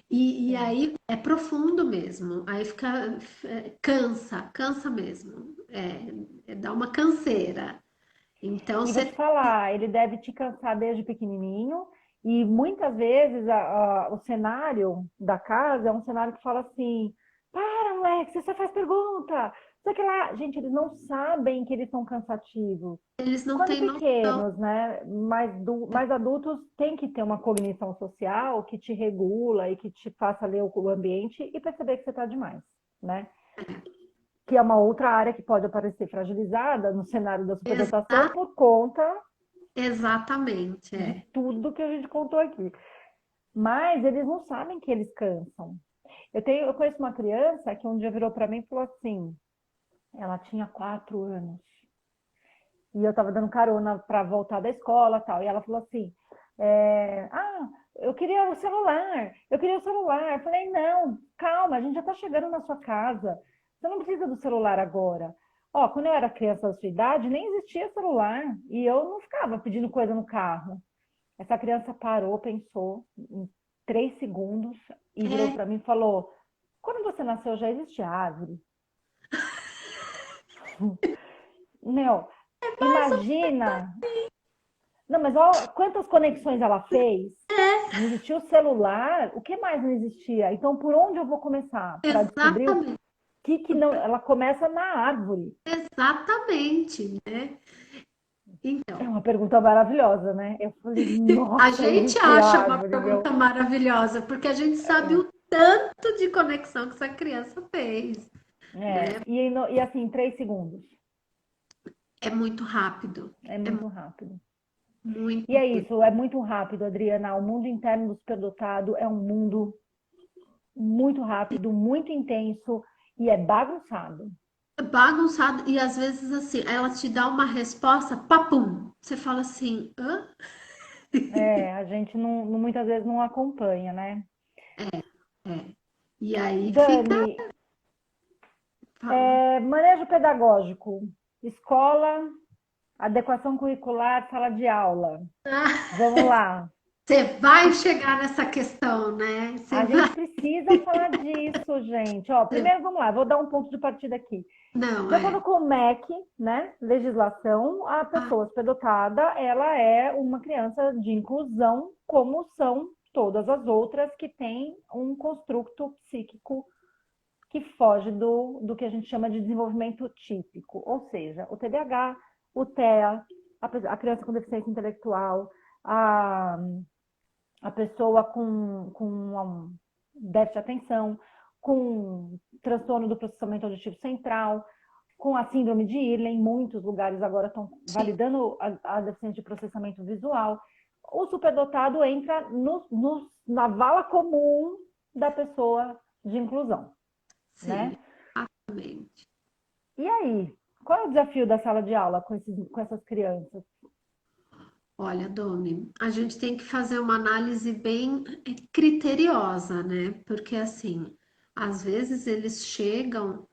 E sim. aí é profundo mesmo. Aí fica, cansa mesmo. Dá uma canseira. Então E vou você te falar, ele deve te cansar desde pequenininho, e muitas vezes o cenário da casa é um cenário que fala assim: para, moleque, você só faz pergunta. Só que lá, gente, eles não sabem que eles são cansativos. eles não Quando têm noção. pequenos, né? Mais adultos têm que ter uma cognição social que te regula e que te faça ler o ambiente e perceber que você está demais, né? Que é uma outra área que pode aparecer fragilizada no cenário da superdotação Exa- por conta exatamente, de é. tudo que a gente contou aqui. Mas eles não sabem que eles cansam. Eu conheço uma criança que um dia virou para mim e falou assim: ela tinha 4 anos e eu estava dando carona para voltar da escola tal. E ela falou assim: eu queria o celular, eu queria o celular. Eu falei: não, calma, a gente já está chegando na sua casa. Você não precisa do celular agora. Ó, quando eu era criança da sua idade, nem existia celular e eu não ficava pedindo coisa no carro. Essa criança parou, pensou em 3 segundos e virou É, para mim e falou: quando você nasceu já existia árvore. Meu, imagina. Não, mas olha quantas conexões ela fez. Não existia o celular, o que mais não existia? Então, por onde eu vou começar para descobrir o exatamente, que não. Ela começa na árvore. exatamente, né? É Então, uma pergunta maravilhosa, né? Eu falei, a nossa, gente existe acha uma árvore, pergunta meu. maravilhosa, porque a gente sabe o tanto de conexão que essa criança fez, né? E assim, 3 segundos. É muito rápido, É muito rápido. E muito, é muito isso, é muito rápido, Adriana. O mundo interno do superdotado é um mundo muito rápido, muito intenso e é bagunçado. bagunçado. E às vezes, assim, ela te dá uma resposta, papum. Você fala assim, hã? É, a gente muitas vezes não acompanha, né? É. E aí fica, Dani, fala. manejo pedagógico, escola, adequação curricular, sala de aula. Vamos lá. Você vai chegar nessa questão, né? Você A gente vai. precisa falar disso, gente. Ó, primeiro, vamos lá, vou dar um ponto de partida aqui. Não, De acordo com o MEC, né, legislação, a Ah, pessoa superdotada, ela é uma criança de inclusão, como são todas as outras que têm um construto psíquico que foge do que a gente chama de desenvolvimento típico, ou seja, o TDAH, o TEA, a criança com deficiência intelectual, a, a pessoa com um déficit de atenção, com transtorno do processamento auditivo central, com a síndrome de Irlen, muitos lugares agora estão sim, validando a deficiência de processamento visual. O superdotado entra na vala comum da pessoa de inclusão, sim, né? exatamente. E aí? Qual é o desafio da sala de aula com essas crianças? Olha, Domi, a gente tem que fazer uma análise bem criteriosa, né? Porque assim, às vezes eles chegam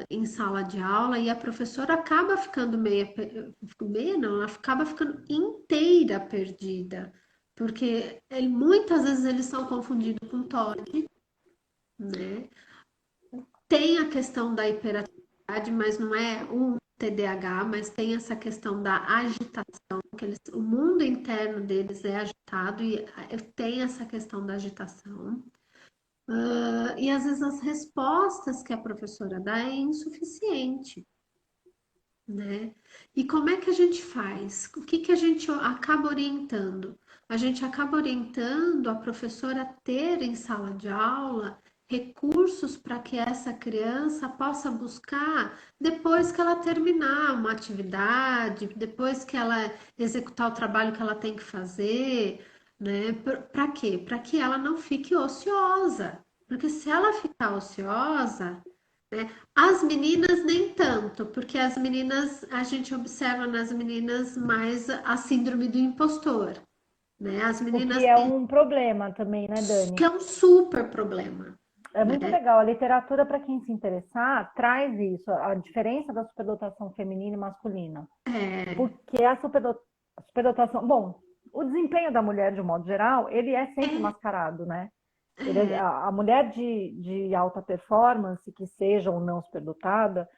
em sala de aula e a professora acaba ficando meia não, ela acaba ficando inteira perdida, porque muitas vezes eles são confundidos com TOD, né? Tem a questão da hiperatividade, mas não é um TDAH, mas tem essa questão da agitação, que o mundo interno deles é agitado e tem essa questão da agitação. E às vezes as respostas que a professora dá é insuficiente, né? E como é que a gente faz? O que que a gente acaba orientando? A gente acaba orientando a professora a ter em sala de aula recursos para que essa criança possa buscar depois que ela terminar uma atividade, depois que ela executar o trabalho que ela tem que fazer, né? Para quê? Para que ela não fique ociosa. Porque se ela ficar ociosa, né? As meninas nem tanto, porque as meninas, a gente observa nas meninas mais a síndrome do impostor, né? As O meninas que é um problema também, né, que Dani? é um super problema, É muito né? legal. A literatura, para quem se interessar, traz isso, a diferença da superdotação feminina e masculina. Porque a superdotação, bom, o desempenho da mulher, de um modo geral, ele é sempre mascarado, né? A mulher de alta performance, que seja ou não superdotada,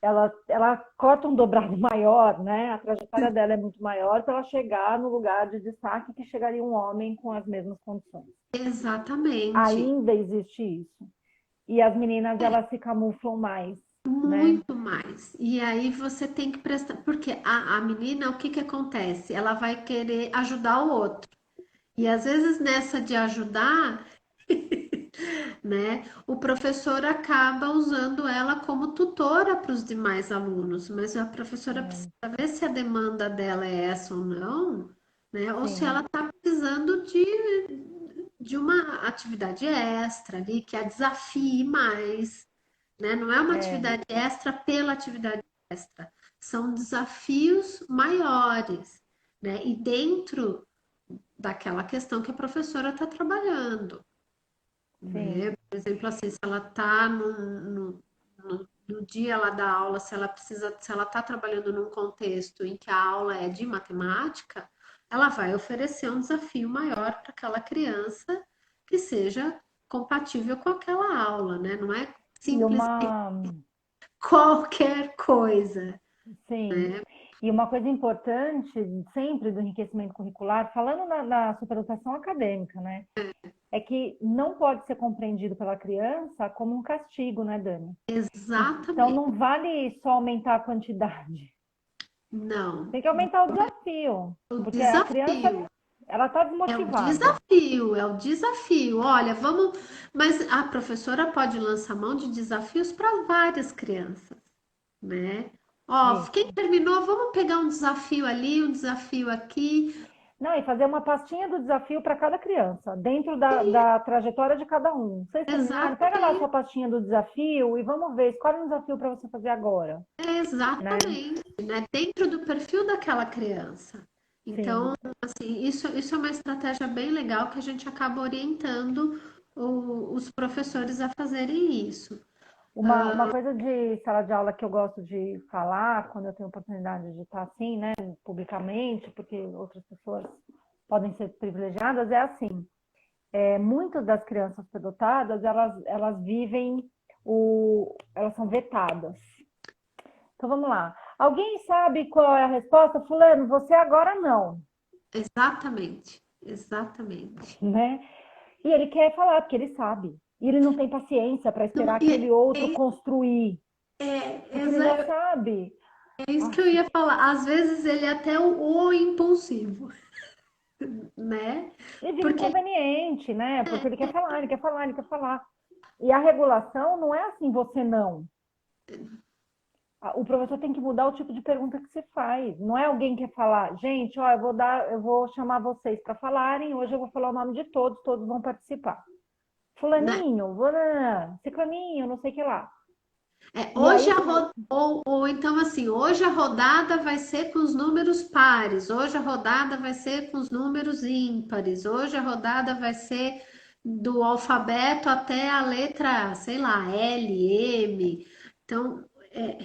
ela corta um dobrado maior, né? A trajetória dela é muito maior para ela chegar no lugar de destaque que chegaria um homem com as mesmas condições. Exatamente, Ainda existe isso. E as meninas, elas se camuflam mais, né? muito mais. E aí você tem que prestar, porque a menina, o que que acontece? Ela vai querer ajudar o outro. E às vezes nessa de ajudar, né? O professor acaba usando ela como tutora para os demais alunos, mas a professora precisa ver se a demanda dela é essa ou não, né? Ou se ela Sim, está precisando de uma atividade extra ali, que a desafie mais, né? Não é uma é, atividade extra pela atividade extra, são desafios maiores, né? E dentro daquela questão que a professora está trabalhando, sim. né? Por exemplo, assim, se ela está no dia lá da aula, se ela está trabalhando num contexto em que a aula é de matemática, ela vai oferecer um desafio maior para aquela criança que seja compatível com aquela aula, né? Não é E simplesmente uma, qualquer coisa, sim. né? E uma coisa importante sempre do enriquecimento curricular, falando na superdotação acadêmica, né? É que não pode ser compreendido pela criança como um castigo, né, Dani? Então Exatamente. não vale só aumentar a quantidade. Não. Tem que aumentar o desafio, O porque a criança desafio. ela está É o desmotivada. desafio, é o desafio. Olha, vamos. Mas a professora pode lançar mão de desafios para várias crianças, né? Ó, quem Isso. terminou, vamos pegar um desafio ali, um desafio aqui. Não, e fazer uma pastinha do desafio para cada criança, dentro da trajetória de cada um. Vocês terminaram? Pega lá a sua Exatamente, pastinha do desafio e vamos ver, escolhe um desafio para você fazer agora, né? exatamente, né? Dentro do perfil daquela criança. Então, Sim. assim, isso é uma estratégia bem legal que a gente acaba orientando os professores a fazerem isso. Uma coisa de sala de aula que eu gosto de falar, quando eu tenho oportunidade de estar assim, né, publicamente, porque outras pessoas podem ser privilegiadas, é assim. Muitas das crianças superdotadas, elas vivem elas são vetadas. Então vamos lá. Alguém sabe qual é a resposta? Fulano, você agora não, Exatamente, exatamente. né? E ele quer falar, porque ele sabe. E ele não tem paciência para Não, esperar aquele outro construir, porque ele já é sabe. isso que eu Aff, ia falar. Às vezes ele é até o impulsivo, né? ele vira Porque inconveniente, né? Porque ele quer falar, ele quer falar, ele quer falar. E a regulação não é assim, você não. O professor tem que mudar o tipo de pergunta que você faz. Não é alguém que quer falar, gente, ó, eu vou chamar vocês para falarem, hoje eu vou falar o nome de todos, todos vão participar. né, Fulaninho, ciclaninho, não sei o que lá. É, E aí, ou então assim, hoje a rodada vai ser com os números pares, hoje a rodada vai ser com os números ímpares, hoje a rodada vai ser do alfabeto até a letra, sei lá, L, M. Então, é,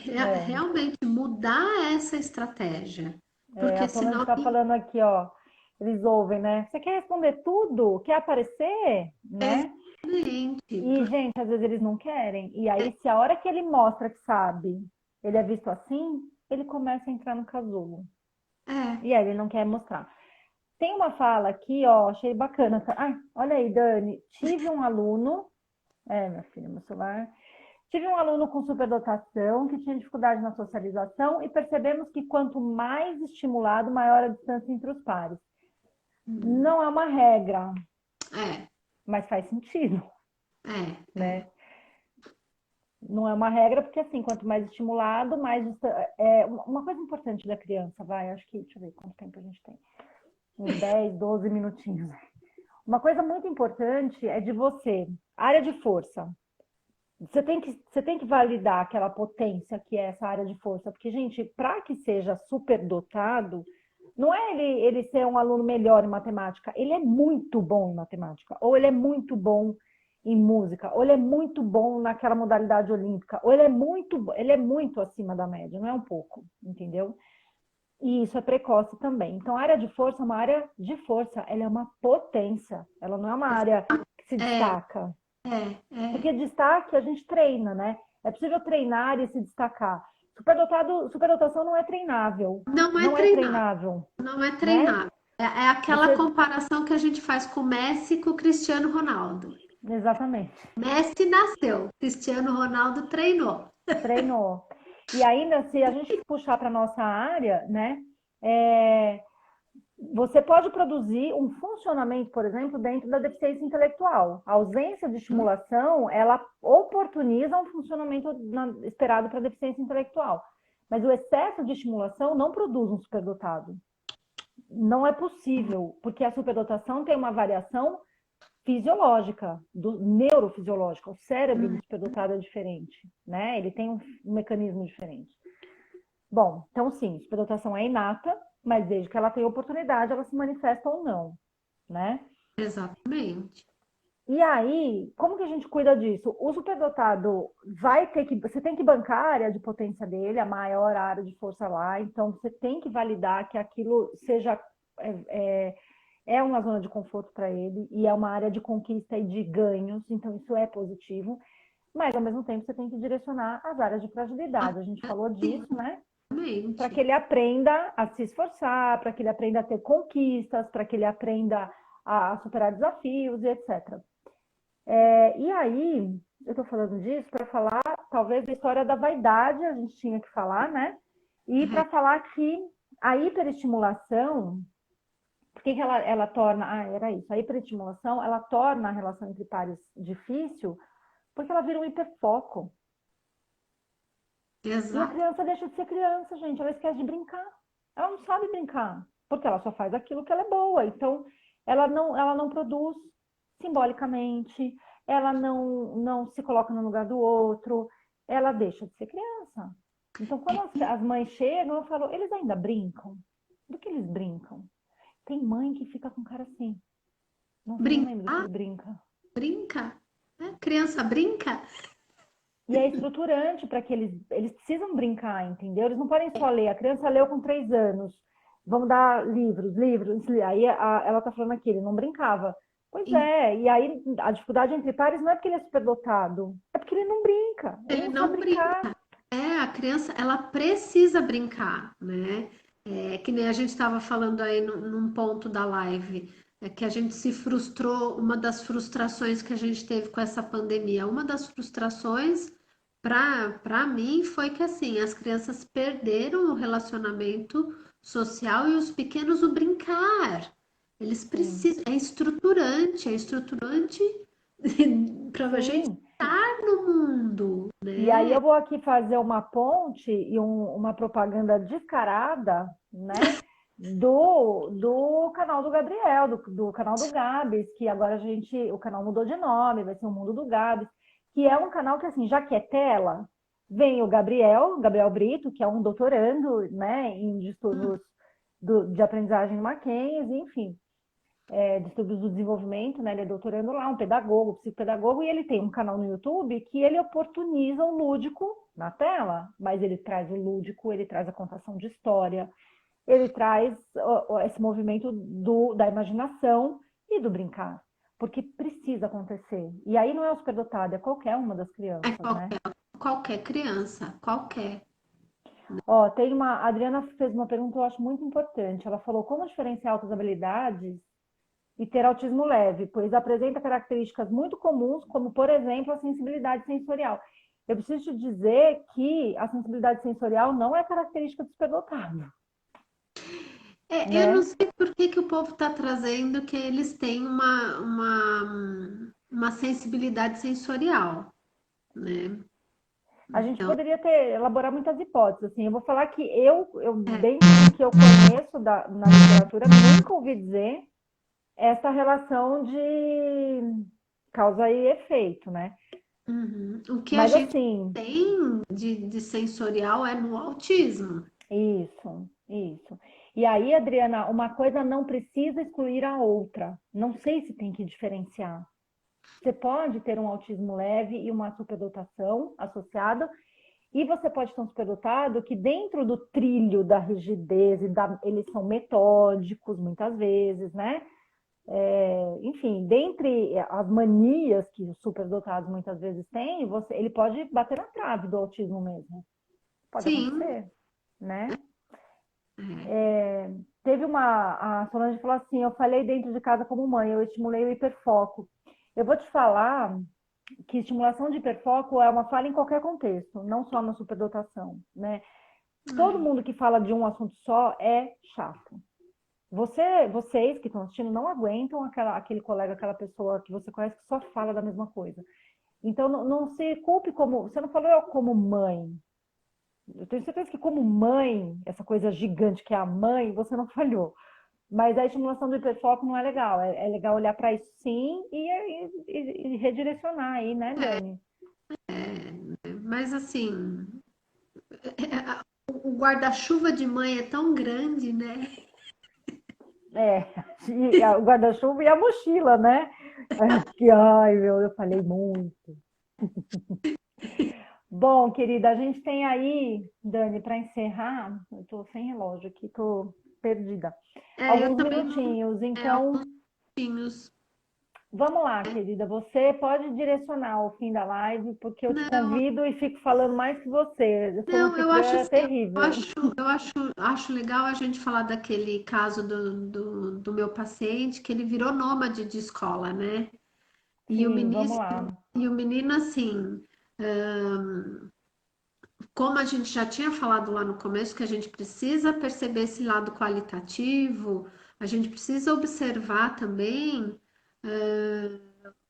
realmente mudar essa estratégia, a porque Solange senão, está falando aqui, ó, eles ouvem, né? Você quer responder tudo? Quer aparecer? Né? exatamente, E, gente, às vezes eles não querem. E aí, se a hora que ele mostra que sabe, ele é visto assim, ele começa a entrar no casulo. é, E aí ele não quer mostrar. Tem uma fala aqui, ó, achei bacana. Ai, olha aí, Dani. Tive um aluno, minha filha, meu celular. Tive um aluno com superdotação que tinha dificuldade na socialização e percebemos que quanto mais estimulado, maior a distância entre os pares. Não é uma regra, é, mas faz sentido, é. né? Não é uma regra, porque assim, quanto mais estimulado, mais. Uma coisa importante da criança, vai, acho que, deixa eu ver quanto tempo a gente tem. Uns 10, 12 minutinhos. Uma coisa muito importante é de você, área de força. Você tem que validar aquela potência que é essa área de força, porque, gente, para que seja superdotado, não é ele ser um aluno melhor em matemática, ele é muito bom em matemática, ou ele é muito bom em música, ou ele é muito bom naquela modalidade olímpica, ou ele é muito acima da média, não é um pouco, entendeu? E isso é precoce também. Então, a área de força é uma área de força, ela é uma potência, ela não é uma área que se É, destaca. é. Porque destaque a gente treina, né? É possível treinar e se destacar. Superdotação não é treinável. Não é Não é treinável, treinável, não é né? treinável. É aquela Você. comparação que a gente faz com o Messi e com o Cristiano Ronaldo. Exatamente. Messi nasceu, Cristiano Ronaldo treinou. Treinou. E ainda, se a gente puxar para nossa área, né? é, Você pode produzir um funcionamento, por exemplo, dentro da deficiência intelectual. A ausência de estimulação, ela oportuniza um funcionamento esperado para a deficiência intelectual. Mas o excesso de estimulação não produz um superdotado. Não é possível, porque a superdotação tem uma variação fisiológica, neurofisiológica. O cérebro do superdotado é diferente, né? Ele tem um mecanismo diferente. Bom, então sim, superdotação é inata, mas desde que ela tenha oportunidade, ela se manifesta ou não, né? Exatamente. E aí, como que a gente cuida disso? O superdotado você tem que bancar a área de potência dele, a maior área de força lá, então você tem que validar que aquilo seja uma zona de conforto para ele e é uma área de conquista e de ganhos, então isso é positivo, mas ao mesmo tempo você tem que direcionar as áreas de fragilidade. A gente falou disso, né? Para que Exatamente. ele aprenda a se esforçar, para que ele aprenda a ter conquistas, para que ele aprenda a superar desafios e etc. E aí, eu estou falando disso para falar, talvez, da história da vaidade, a gente tinha que falar, né? E para falar que a hiperestimulação, por que ela torna. Ah, era isso. A hiperestimulação, ela torna a relação entre pares difícil, porque ela vira um hiperfoco. E a Exato. criança deixa de ser criança, gente. Ela esquece de brincar. Ela não sabe brincar, porque ela só faz aquilo que ela é boa. Então, ela não produz simbolicamente, ela não se coloca no lugar do outro, ela deixa de ser criança. Então, quando as mães chegam, eu falo, eles ainda brincam? Do que eles brincam? Tem mãe que fica com cara assim. Nossa, eu não lembro do que Brincar, ele brinca. brinca, né? Criança brinca. E é estruturante para que eles precisam brincar, entendeu? Eles não podem só ler. A criança leu com 3 anos. Vamos dar livros, livros. Aí ela está falando aqui, ele não brincava. Pois E é, e aí a dificuldade entre pares não é porque ele é superdotado, é porque ele não brinca, ele ele não sabe não brinca. brincar. A criança, ela precisa brincar, né? Que nem a gente estava falando aí num ponto da live, que a gente se frustrou, uma das frustrações que a gente teve com essa pandemia, uma das frustrações para mim foi que assim, as crianças perderam o relacionamento social e os pequenos o brincar. Eles Sim, precisam, é estruturante para a gente sim. estar no mundo, E aí né? eu vou aqui fazer uma ponte e uma propaganda descarada, né? Do canal do Gabriel, do canal do Gabs, que agora o canal mudou de nome, vai ser o Mundo do Gabs, que é um canal que, assim, já que é tela, Vem o Gabriel Brito, que é um doutorando, né, em distúrbios de aprendizagem no Mackenzie, enfim, distúrbios do desenvolvimento, né, ele é doutorando lá, um pedagogo, psicopedagogo, e ele tem um canal no YouTube que ele oportuniza o lúdico na tela, mas ele traz o lúdico, ele traz a contação de história, ele traz esse movimento da imaginação e do brincar, porque precisa acontecer. E aí não é o superdotado, é qualquer uma das É crianças, né? qualquer criança, qualquer. Ó, a Adriana fez uma pergunta que eu acho muito importante. Ela falou como diferenciar altas habilidades e ter autismo leve, pois apresenta características muito comuns, como, por exemplo, a sensibilidade sensorial. Eu preciso te dizer que a sensibilidade sensorial não é característica do superdotado, Eu não né? sei por que que o povo está trazendo que eles têm uma sensibilidade sensorial, né? A gente Então, poderia elaborar muitas hipóteses. Assim, eu vou falar que dentro do que eu conheço na literatura, nunca ouvi dizer essa relação de causa e efeito, né? o que a Mas gente assim, tem de sensorial é no autismo. isso. E aí, Adriana, uma coisa não precisa excluir a outra. Não sei se tem que diferenciar. Você pode ter um autismo leve e uma superdotação associada, e você pode ter um superdotado que dentro do trilho da rigidez eles são metódicos muitas vezes, né? Enfim, dentre as manias que os superdotados muitas vezes têm, ele pode bater na trave do autismo mesmo. Pode Sim, acontecer, né? é. Teve a Solange falou assim, eu falei dentro de casa como mãe, eu estimulei o hiperfoco. Eu vou te falar que estimulação de hiperfoco é uma falha em qualquer contexto, não só na superdotação, né? Todo mundo que fala de um assunto só é chato. Vocês que estão assistindo não aguentam aquele colega, aquela pessoa que você conhece que só fala da mesma coisa. Então, não se culpe como. Você não falou eu como mãe. Eu tenho certeza que, como mãe, essa coisa gigante que é a mãe, você não falhou. Mas a estimulação do hiperfoco não é legal. É legal olhar para isso sim e redirecionar aí, né, Dani? Mas assim, o guarda-chuva de mãe é tão grande, né? É, o guarda-chuva e a mochila, né? Ai, meu, eu falei muito. Bom, querida, a gente tem aí, Dani, para encerrar, eu estou sem relógio aqui, estou perdida. Eu Alguns também não. minutinhos, Alguns então minutinhos. vamos lá, querida. Você pode direcionar o fim da live, porque eu te Não, convido e fico falando mais que você. Eu sou uma não, eu anfitriã acho é assim, terrível. acho legal a gente falar daquele caso do meu paciente, que ele virou nômade de escola, né? E o Sim, menino, vamos lá. e o menino assim, como a gente já tinha falado lá no começo, que a gente precisa perceber esse lado qualitativo, a gente precisa observar também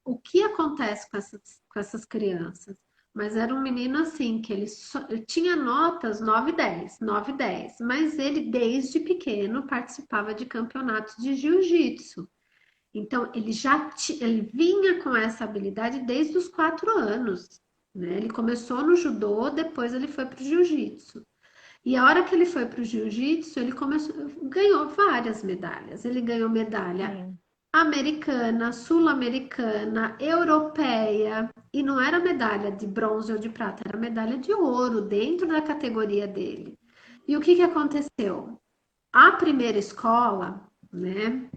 o que acontece com essas crianças. Mas era um menino assim, que ele tinha notas 9 10 9 10, mas ele desde pequeno participava de campeonatos de jiu-jitsu. Então, ele vinha com essa habilidade desde os 4 anos, né? Ele começou no judô, depois ele foi para o jiu-jitsu. E a hora que ele foi para o jiu-jitsu, ganhou várias medalhas. Ele ganhou medalha Sim. americana, sul-americana, europeia, e não era medalha de bronze ou de prata, era medalha de ouro dentro da categoria dele. E o que que aconteceu? A primeira escola, né?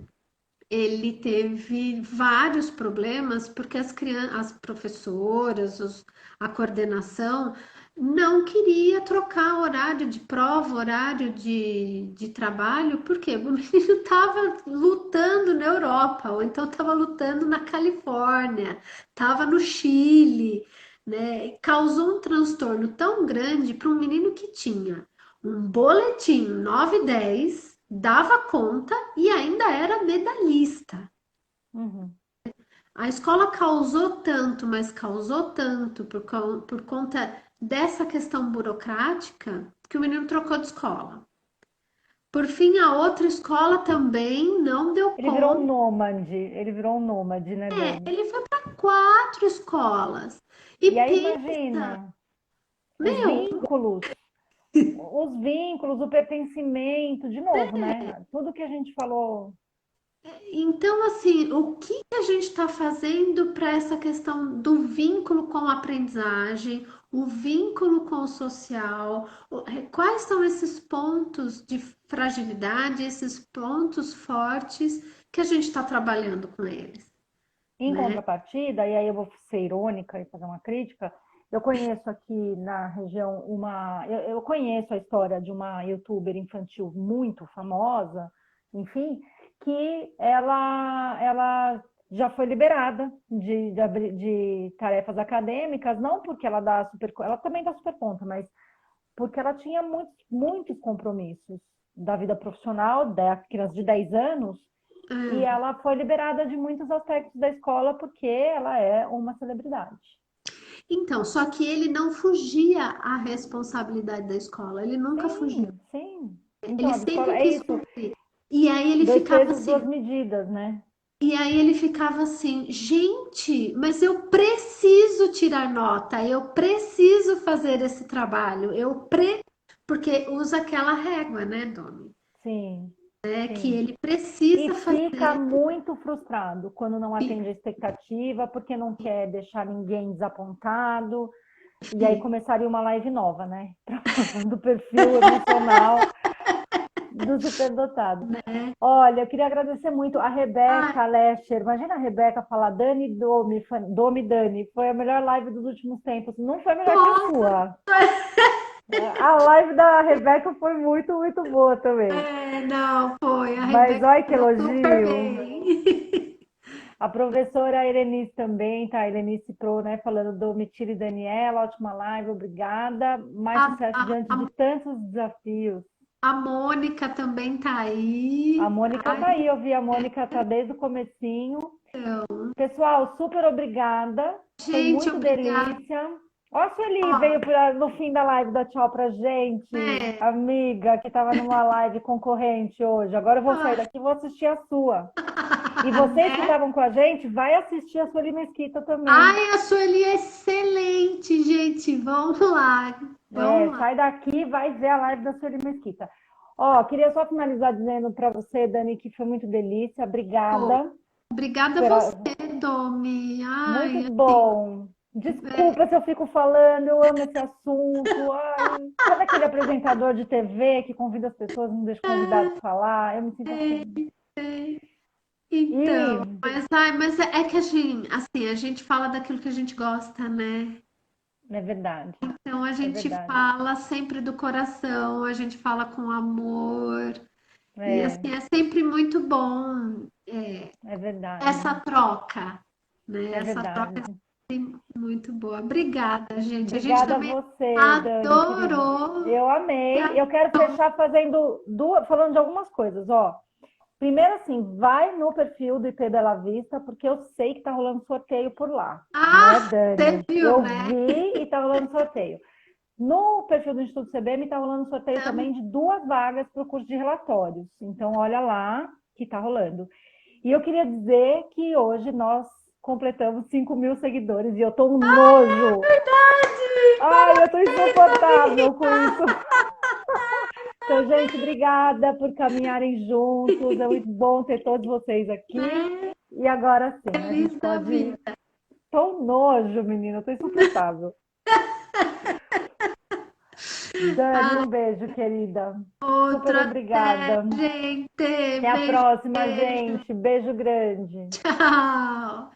Ele teve vários problemas porque as professoras, a coordenação não queria trocar horário de prova, horário de trabalho, porque o menino estava lutando na Europa, ou então estava lutando na Califórnia, estava no Chile, né? Causou um transtorno tão grande para um menino que tinha um boletim 9 10, dava conta e ainda era medalhista. Uhum. A escola causou tanto, mas causou tanto por conta dessa questão burocrática que o menino trocou de escola. Por fim, a outra escola também não deu conta. Ele virou um nômade, né, Dani? Ele foi para 4 escolas. E E aí, pensa, imagina. Os Meu, vínculos, o pertencimento, de novo, né? Tudo que a gente falou. então, assim, o que que a gente está fazendo para essa questão do vínculo com a aprendizagem, o vínculo com o social? Quais são esses pontos de fragilidade, esses pontos fortes que a gente está trabalhando com eles, Em né? contrapartida, e aí eu vou ser irônica e fazer uma crítica, eu conheço aqui na região eu conheço a história de uma youtuber infantil muito famosa, enfim, que ela já foi liberada de tarefas acadêmicas, não porque ela também dá super conta, mas porque ela tinha muitos compromissos da vida profissional, da criança de 10 anos, e É. ela foi liberada de muitos aspectos da escola porque ela é uma celebridade. Então, só que ele não fugia à responsabilidade da escola, ele nunca fugiu. Sim, sim. Ele Então, a escola sempre é quis isso, cumprir. E aí ele dois ficava pesos, duas assim, medidas, né? gente, mas eu preciso tirar nota, eu preciso fazer esse trabalho, porque usa aquela régua, né, Domi? Sim, É que sim. ele E precisa fica fazer. muito frustrado quando não atende a expectativa, porque não quer deixar ninguém desapontado. E aí começaria uma live nova, né? Para falar do perfil emocional do superdotado. Olha, eu queria agradecer muito a Ah, Rebeca Lescher. Imagina a Rebeca falar Dani Domi, Domi Dani. Foi a melhor live dos últimos tempos. Não foi melhor que a sua. A live da Rebeca foi muito, muito boa também. não, foi, a Mas Rebeca olha que mandou super elogio. bem. A professora Helenice também, tá? Helenice Pro, né? Falando do Mitira e Daniela, ótima live, obrigada. Mais A, sucesso a, diante de a, tantos desafios. a Mônica também tá A aí. Mônica Ai, tá aí, eu vi a Mônica tá desde o comecinho. Pessoal, super obrigada. Foi gente, muito obrigada. delícia. Ó, a Sueli Ó, veio no fim da live dar tchau pra gente, é, amiga, que estava numa live concorrente hoje. Agora eu vou sair ah, daqui e vou assistir a sua. E vocês que né? estavam com a gente, vai assistir a Sueli Mesquita também. Ai, a Sueli é excelente, gente. Vamos lá, É, vamos lá. sai daqui e vai ver a live da Sueli Mesquita. Ó, queria só finalizar dizendo para você, Dani, que foi muito delícia. Pô, Obrigada. obrigada a você, Domi. Muito Ai, bom. Desculpa se eu fico falando, eu amo esse assunto. Ai, sabe aquele apresentador de TV que convida as pessoas, não deixa o convidado falar? Eu me sinto assim. então, E mas é que a gente fala daquilo que a gente gosta, né? é verdade, Então a é gente verdade. fala sempre do coração, a gente fala com amor, e É, assim, é sempre muito bom, é essa verdade, troca, né? é Essa troca verdade. é sempre muito boa. Obrigada, gente. A gente Obrigada a também você, Dani, querida. adorou. Eu amei. Eu quero fechar falando de algumas coisas, ó. Primeiro, assim, vai no perfil do IP Bela Vista, porque eu sei que tá rolando sorteio por lá, né, Ah, você Dani? viu, Eu né? vi e tá rolando sorteio. No perfil do Instituto CBM tá rolando sorteio também de 2 vagas para o curso de relatórios. Então, olha lá que tá rolando. E eu queria dizer que hoje nós completamos 5.000 seguidores e eu tô um nojo. Verdade! Ai, eu tô insuportável com Parabéns! isso. Então, gente, obrigada por caminharem juntos. É muito bom ter todos vocês aqui. Né? E agora sim, a Feliz gente da pode ir. vida. Tô um nojo, menina, tô insuportável. Dani, Ah, um beijo, querida. Super outro até, obrigada. gente. Até a Beijo, próxima, beijo. gente. Beijo grande. Tchau.